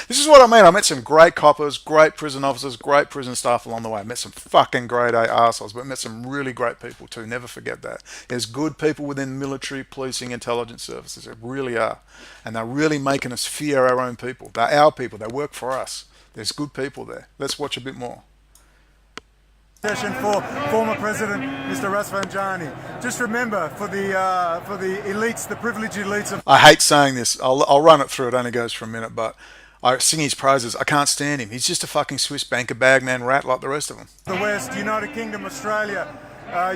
this is what I mean. I met some great coppers, great prison officers, great prison staff along the way. I met some fucking great arseholes, but I met some really great people too. Never forget that. There's good people within military, policing, intelligence services. There really are. And they're really making us fear our own people. They're our people. They work for us. There's good people there. Let's watch a bit more. Session for former President Mr. Rafsanjani. Just remember, for the elites, the privileged elites of... I hate saying this. I'll run it through. It only goes for a minute, but I sing his praises. I can't stand him. He's just a fucking Swiss banker, bagman, rat like the rest of them. The West, United Kingdom, Australia,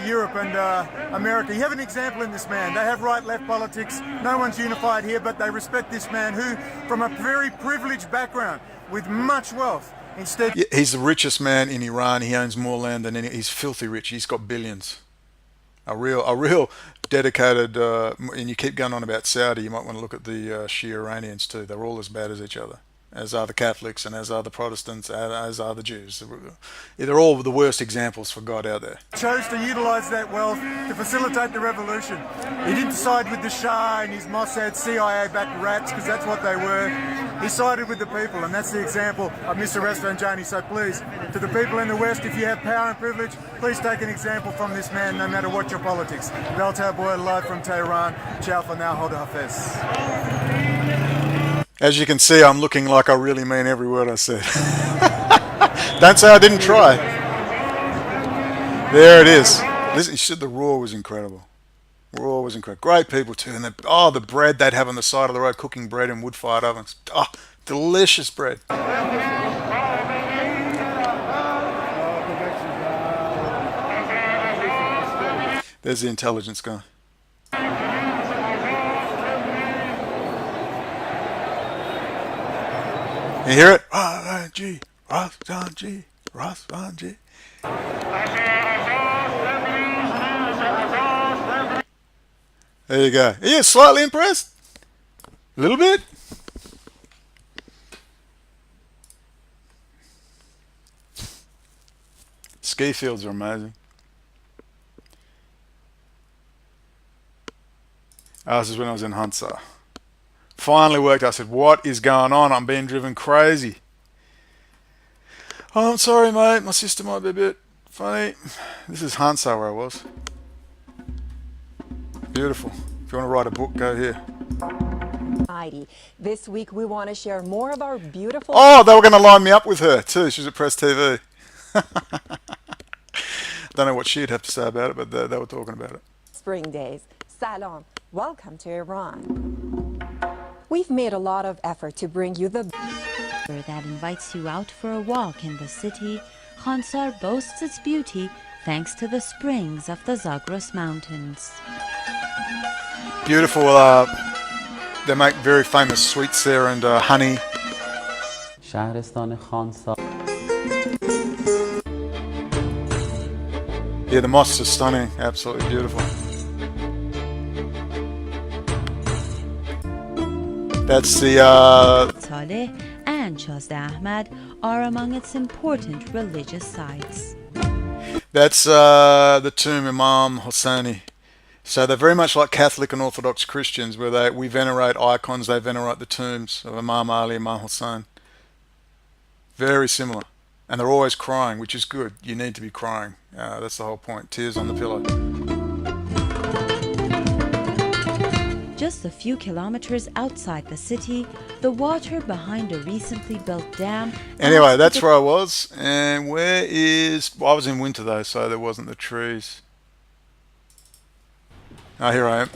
Europe and America. You have an example in this man. They have right-left politics. No one's unified here, but they respect this man who, from a very privileged background, with much wealth, instead... Yeah, he's the richest man in Iran. He owns more land than any... He's filthy rich. He's got billions. A real dedicated... and you keep going on about Saudi, you might want to look at the Shia Iranians too. They're all as bad as each other, as are the Catholics and as are the Protestants, as are the Jews. They're all the worst examples for God out there. Chose to utilize that wealth to facilitate the revolution. He didn't side with the Shah and his Mossad CIA-backed rats, because that's what they were. He sided with the people, and that's the example of Mr. Rafsanjani. So please, to the people in the West, if you have power and privilege, please take an example from this man, no matter what your politics. Beltar Boy, live from Tehran. Ciao for now, Hoda Hafez. As you can see, I'm looking like I really mean every word I said. Don't say I didn't try. There it is. Listen, the roar was incredible. Raw was incredible. Great people too. And the bread they'd have on the side of the road, cooking bread in wood-fired ovens. Oh, delicious bread. There's the intelligence guy. You hear it? Rafsanji, Rafsanji, Rafsanji. There you go. Are you slightly impressed? A little bit? Ski fields are amazing. Oh, this is when I was in Hunsa. Finally worked out. I said, what is going on? I'm being driven crazy. Oh, I'm sorry, mate. My sister might be a bit funny. This is Hunsa where I was. Beautiful. If you want to write a book, go here. This week we want to share more of our beautiful... Oh, they were going to line me up with her too. She's at Press TV. Don't know what she'd have to say about it, but they were talking about it. Spring days. Salam. Welcome to Iran. We've made a lot of effort to bring you the... that invites you out for a walk in the city. Khansar boasts its beauty thanks to the springs of the Zagros Mountains. Beautiful. They make very famous sweets there and honey. شهرستان خانسار. Yeah, the mosques are stunning. Absolutely beautiful. That's the... Saleh and Shazda Ahmad are among its important religious sites. That's the tomb Imam Hosseini. So they're very much like Catholic and Orthodox Christians, where we venerate icons, they venerate the tombs of Imam Ali, Imam Hussein. Very similar. And they're always crying, which is good. You need to be crying. That's the whole point. Tears on the pillow. Just a few kilometers outside the city, the water behind a recently built dam... Anyway, that's where I was. And where is... Well, I was in winter though, so there wasn't the trees. Oh, here I am.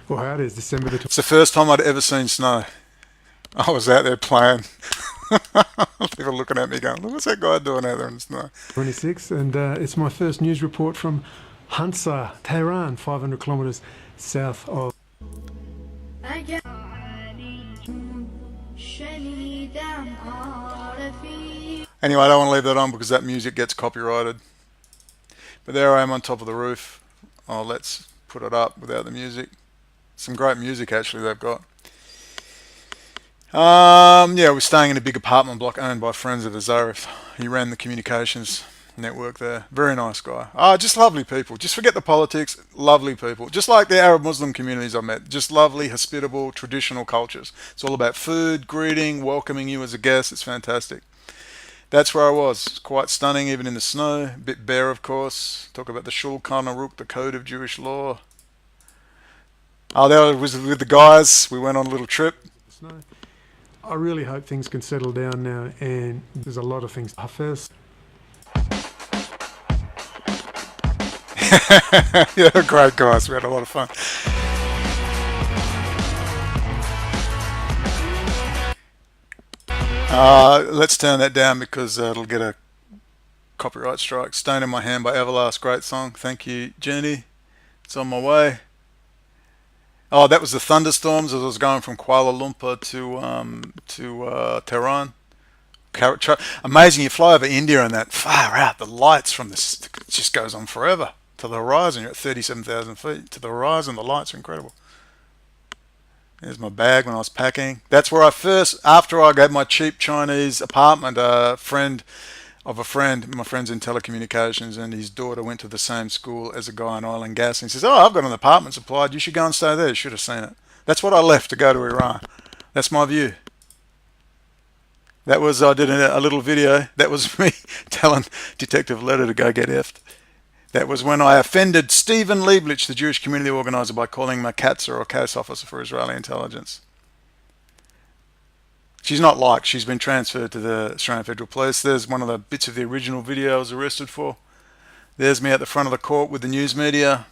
Well, how it is, December the... It's the first time I'd ever seen snow. I was out there playing. People looking at me going, look, what's that guy doing out there in the snow? 26, and it's my first news report from Hunsa, Tehran, 500 kilometers south of... Anyway, I don't want to leave that on because that music gets copyrighted. But there I am on top of the roof. Oh, let's put it up without the music. Some great music actually they've got. Yeah, we're staying in a big apartment block owned by friends of Azarif. He ran the communications network there. Very nice guy. Just lovely people. Just forget the politics. Lovely people. Just like the Arab Muslim communities I met. Just lovely, hospitable, traditional cultures. It's all about food, greeting, welcoming you as a guest. It's fantastic. That's where I was. It's quite stunning, even in the snow. A bit bare, of course. Talk about the Shul Karnaruk, the code of Jewish law. Oh, there was with the guys. We went on a little trip. Snow. I really hope things can settle down now, and there's a lot of things. Hafez. Yeah, great guys. We had a lot of fun. Let's turn that down because it'll get a copyright strike. Stone in My Hand by Everlast, great song. Thank you, Jenny. It's on my way. Oh, that was the thunderstorms as I was going from Kuala Lumpur to Tehran. Amazing, you fly over India and that far out, the lights from this, it just goes on forever. To the horizon, you're at 37,000 feet. To the horizon, the lights are incredible. There's my bag when I was packing. That's where I first, after I gave my cheap Chinese apartment, a friend of a friend, my friend's in telecommunications, and his daughter went to the same school as a guy in oil and gas, and he says, oh, I've got an apartment supplied, you should go and stay there. You should have seen it. That's what I left to go to Iran. That's my view. That was, I did a little video. That was me telling Detective Letter to go get effed. That was when I offended Stephen Lieblich, the Jewish community organizer, by calling him a Katzer or case officer for Israeli intelligence. She's not liked. She's been transferred to the Australian Federal Police. There's one of the bits of the original video I was arrested for. There's me at the front of the court with the news media,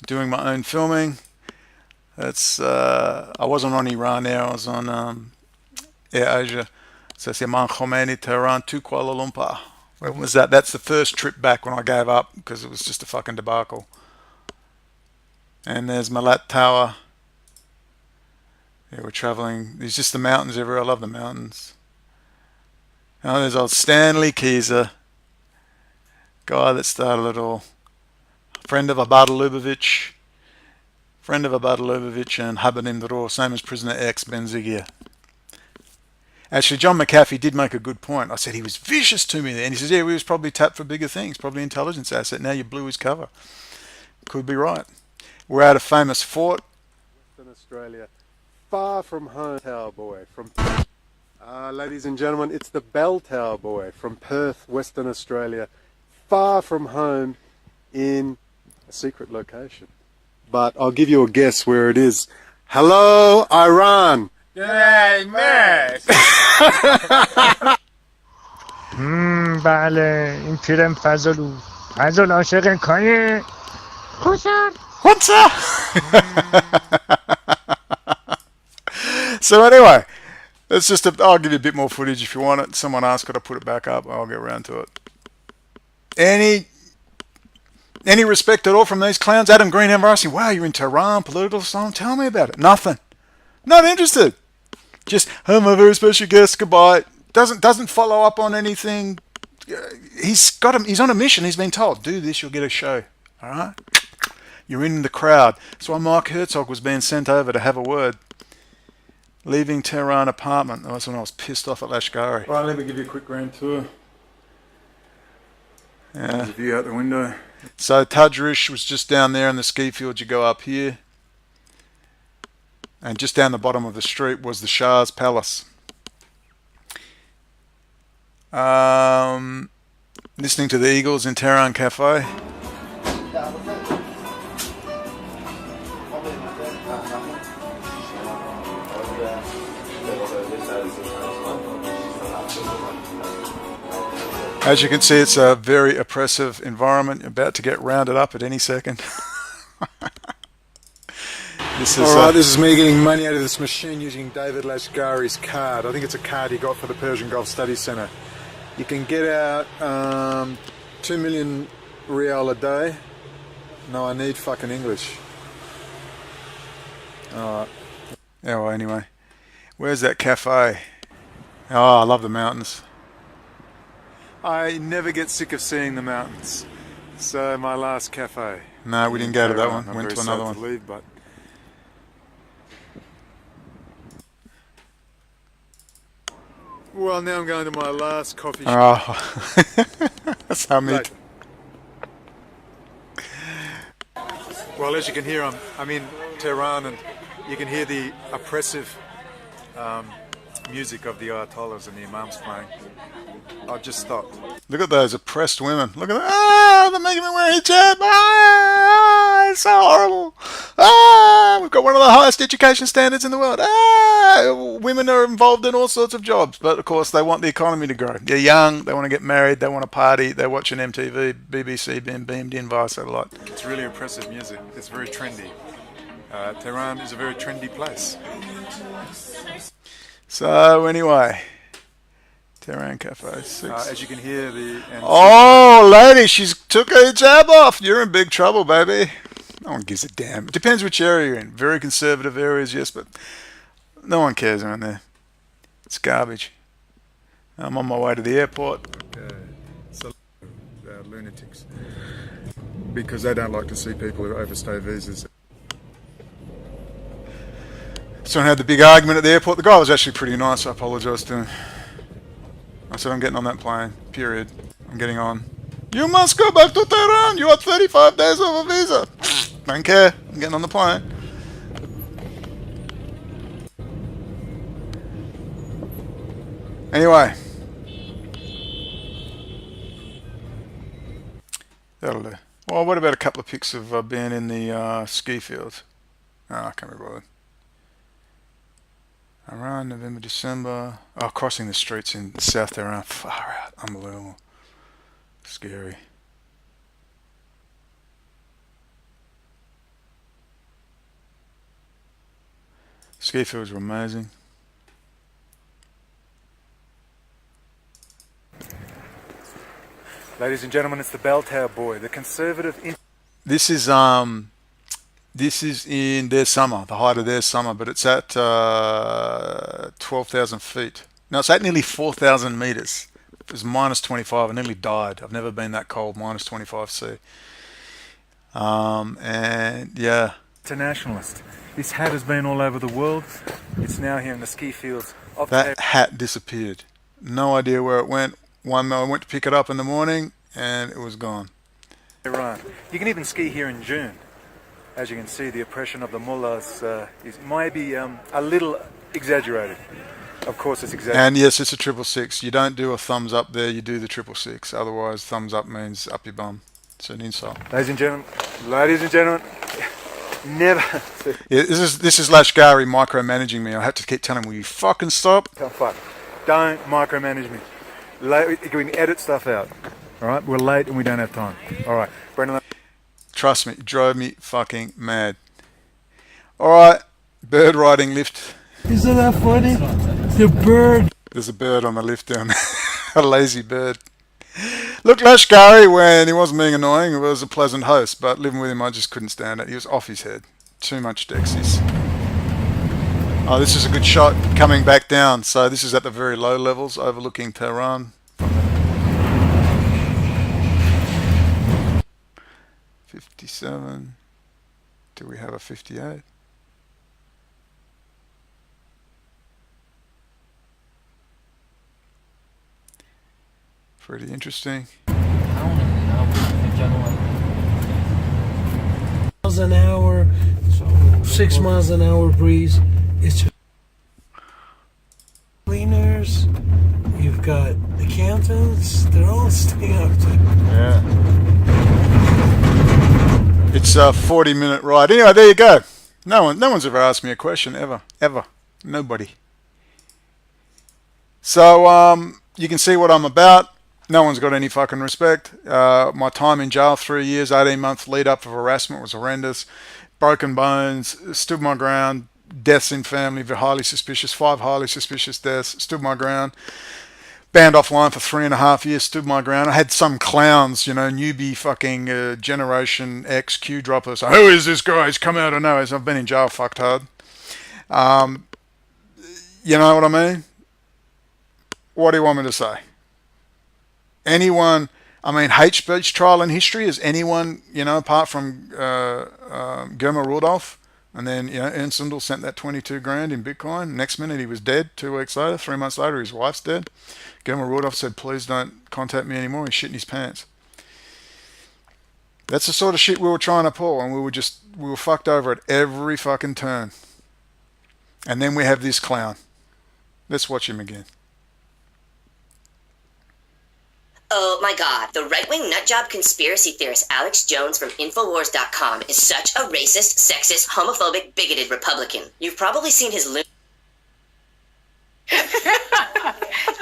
doing my own filming. That's I wasn't on Iran Air. I was on Air Asia. So it's Imam Khomeini, Tehran to Kuala Lumpur. When was that? That's the first trip back when I gave up because it was just a fucking debacle. And there's Malat Tower. Yeah, we're traveling. There's just the mountains everywhere. I love the mountains. Oh, there's old Stanley Keyser, guy that started it all. Friend of Abad Lubavitch. Friend of Abad Lubavitch and Habanim Dror, same as Prisoner X, Ben Zigia. Actually, John McAfee did make a good point. I said he was vicious to me there. And he says, yeah, we was probably tapped for bigger things, probably intelligence asset. Now you blew his cover. Could be right. We're at a famous fort. Western Australia. Far from home, Tower Boy. From ladies and gentlemen, it's the Bell Tower Boy from Perth, Western Australia. Far from home in a secret location. But I'll give you a guess where it is. Hello, Iran! بله این پیرم فضلو فضل عاشق کایه خوشم What's that? So anyway, it's just I'll give you a bit more footage if you want it. Someone asked, could I put it back up? I'll get around to it. Any respect at all from these clowns? Adam Green ever asking, wow, you're in Tehran, political song, tell me about it. Nothing. Not interested. Just, I'm a very special guest, goodbye. Doesn't follow up on anything. He's on a mission. He's been told, do this, you'll get a show. All right? You're in the crowd. That's why Mike Herzog was being sent over to have a word. Leaving Tehran apartment. That's when I was pissed off at Lashkari. Right, let me give you a quick grand tour. Yeah. There's a view out the window. So Tajrish was just down there in the ski field. You go up here. And just down the bottom of the street was the Shah's Palace. Listening to the Eagles in Tehran Cafe. As you can see, it's a very oppressive environment. You're about to get rounded up at any second. This is me getting money out of this machine using David Lashkari's card. I think it's a card he got for the Persian Gulf Studies Center. You can get out 2 million rial a day. No, I need fucking English. Alright. Yeah, well, anyway. Where's that cafe? Oh, I love the mountains. I never get sick of seeing the mountains. So, my last cafe. No, we didn't go to that one. I'm Went very to another sad one. to leave, but well, now I'm going to my last coffee shop. Oh, that's how me. Well, as you can hear, I'm in Tehran, and you can hear the oppressive music of the Ayatollahs and the Imams playing. I've just stopped. Look at those oppressed women. Look at that. Ah, they're making me wear a hijab. Ah, it's so horrible. Ah, we've got one of the highest education standards in the world. Ah, women are involved in all sorts of jobs, but of course they want the economy to grow. They're young, they want to get married, they want to party, they're watching MTV, BBC being beamed in via satellite. It's really oppressive music. It's very trendy. Tehran is a very trendy place. So anyway, Tehran Cafe 6. As you can hear, the... Oh, lady, she's took her hijab off. You're in big trouble, baby. No one gives a damn. It depends which area you're in. Very conservative areas, yes, but no one cares around there. It's garbage. I'm on my way to the airport. Okay. So, lunatics. Because they don't like to see people who overstay visas. Someone had the big argument at the airport. The guy was actually pretty nice. I apologised to him. I said, I'm getting on that plane, period. I'm getting on. You must go back to Tehran. You are 35 days of a visa. Don't care. I'm getting on the plane. Anyway. That'll do. Well, what about a couple of pics of being in the ski fields? Oh, I can't be bothered. Around November, December. Oh, crossing the streets in South Tehran. Far out. Unbelievable. Scary. Ski fields were amazing. Ladies and gentlemen, it's the bell tower boy, the conservative... This is in their summer, the height of their summer, but it's at 12,000 feet. No, it's at nearly 4,000 meters. It was minus 25. I nearly died. I've never been that cold, minus 25 C. And yeah. It's a nationalist. This hat has been all over the world. It's now here in the ski fields. That hat disappeared. No idea where it went. I went to pick it up in the morning and it was gone. Iran. You can even ski here in June. As you can see, the oppression of the mullahs is maybe a little exaggerated. Of course it's exaggerated. And yes, it's a 666. You don't do a thumbs up there, you do the 666. Otherwise, thumbs up means up your bum. It's an insult. Ladies and gentlemen, never. Yeah, this is Lashkari micromanaging me. I have to keep telling him, will you fucking stop? Oh, fuck. Don't micromanage me. We can edit stuff out. All right, we're late and we don't have time. All right, Brendan. Trust me, it drove me fucking mad. All right, bird riding lift. Isn't that funny? The bird. There's a bird on the lift down there. A lazy bird. Look, Lashkari, when he wasn't being annoying, he was a pleasant host, but living with him, I just couldn't stand it. He was off his head. Too much Dexys. Oh, this is a good shot coming back down. So this is at the very low levels, overlooking Tehran. 57. Do we have a 58? Pretty interesting. Miles an hour, 6 miles an hour breeze. It's cleaners. You've got accountants. They're all staying up to. Yeah. It's a 40-minute ride. Anyway, there you go. No one's ever asked me a question ever. Nobody. So you can see what I'm about. No one's got any fucking respect. My time in jail, 3 years, 18-month lead up for harassment was horrendous. Broken bones, stood my ground. Deaths in family, highly suspicious. 5 highly suspicious deaths, stood my ground. Banned offline for 3.5 years, stood my ground. I had some clowns, newbie fucking Generation X Q droppers. Who is this guy? He's come out of nowhere. I've been in jail fucked hard. You know what I mean? What do you want me to say? Anyone, hate speech trial in history, is anyone, apart from Germa Rudolph, and then, Ernst Sundel sent that 22 grand in Bitcoin. Next minute he was dead. 2 weeks later, 3 months later, his wife's dead. Germa Rudolph said, please don't contact me anymore. He's shitting his pants. That's the sort of shit we were trying to pull, and we were fucked over at every fucking turn. And then we have this clown. Let's watch him again. Oh my god, the right-wing nutjob conspiracy theorist Alex Jones from Infowars.com is such a racist, sexist, homophobic, bigoted Republican. You've probably seen his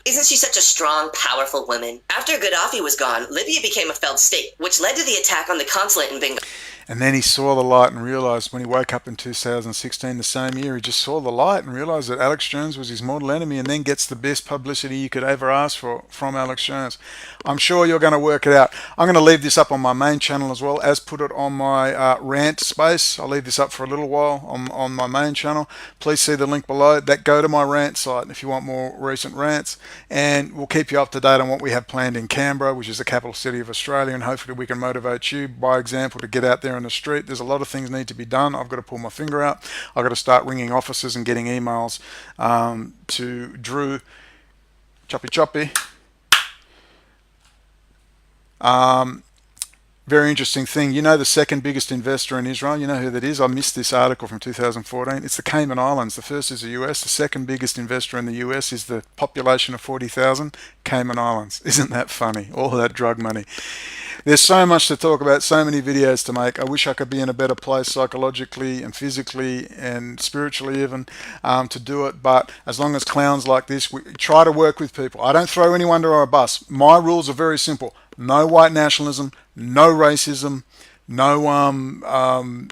Isn't she such a strong, powerful woman? After Gaddafi was gone, Libya became a failed state, which led to the attack on the consulate in Benghazi. And then he saw the light and realized when he woke up in 2016, the same year, he just saw the light and realized that Alex Jones was his mortal enemy, and then gets the best publicity you could ever ask for from Alex Jones. I'm sure you're going to work it out. I'm going to leave this up on my main channel as well as put it on my rant space. I'll leave this up for a little while on my main channel. Please see the link below. That go to my rant site if you want more recent rants, and we'll keep you up to date on what we have planned in Canberra, which is the capital city of Australia, and hopefully we can motivate you by example to get out there in the street. There's a lot of things need to be done. I've got to pull my finger out. I've got to start ringing offices and getting emails to Drew Choppy. Very interesting thing. You know the second biggest investor in Israel? You know who that is? I missed this article from 2014. It's the Cayman Islands. The first is the US. The second biggest investor in the US is the population of 40,000, Cayman Islands. Isn't that funny? All that drug money. There's so much to talk about, so many videos to make. I wish I could be in a better place psychologically and physically and spiritually even to do it. But as long as clowns like this, we try to work with people. I don't throw anyone under a bus. My rules are very simple. No white nationalism, no racism, no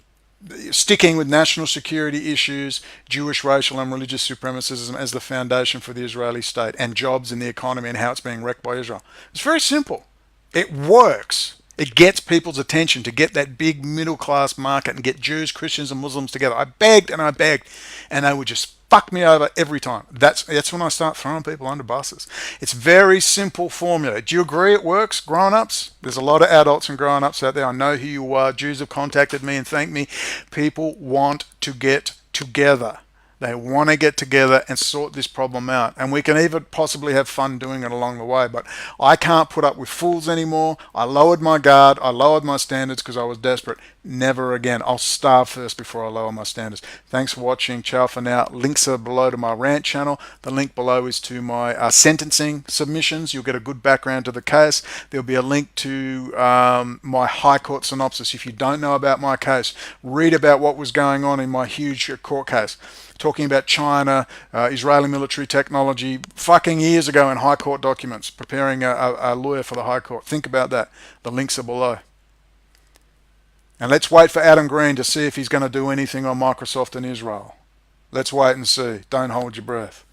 sticking with national security issues, Jewish, racial and religious supremacism as the foundation for the Israeli state, and jobs in the economy and how it's being wrecked by Israel. It's very simple. It works. It gets people's attention to get that big middle class market and get Jews, Christians and Muslims together. I begged and they would just fuck me over every time. That's when I start throwing people under buses. It's very simple formula. Do you agree it works, grown-ups? There's a lot of adults and grown-ups out there. I know who you are. Jews have contacted me and thanked me. People want to get together. They want to get together and sort this problem out. And we can even possibly have fun doing it along the way. But I can't put up with fools anymore. I lowered my guard. I lowered my standards because I was desperate. Never again. I'll starve first before I lower my standards. Thanks for watching. Ciao for now. Links are below to my rant channel. The link below is to my sentencing submissions. You'll get a good background to the case. There'll be a link to my High Court synopsis. If you don't know about my case, read about what was going on in my huge court case. Talking about China, Israeli military technology, fucking years ago in High Court documents, preparing a lawyer for the High Court. Think about that. The links are below. And let's wait for Adam Green to see if he's going to do anything on Microsoft in Israel. Let's wait and see. Don't hold your breath.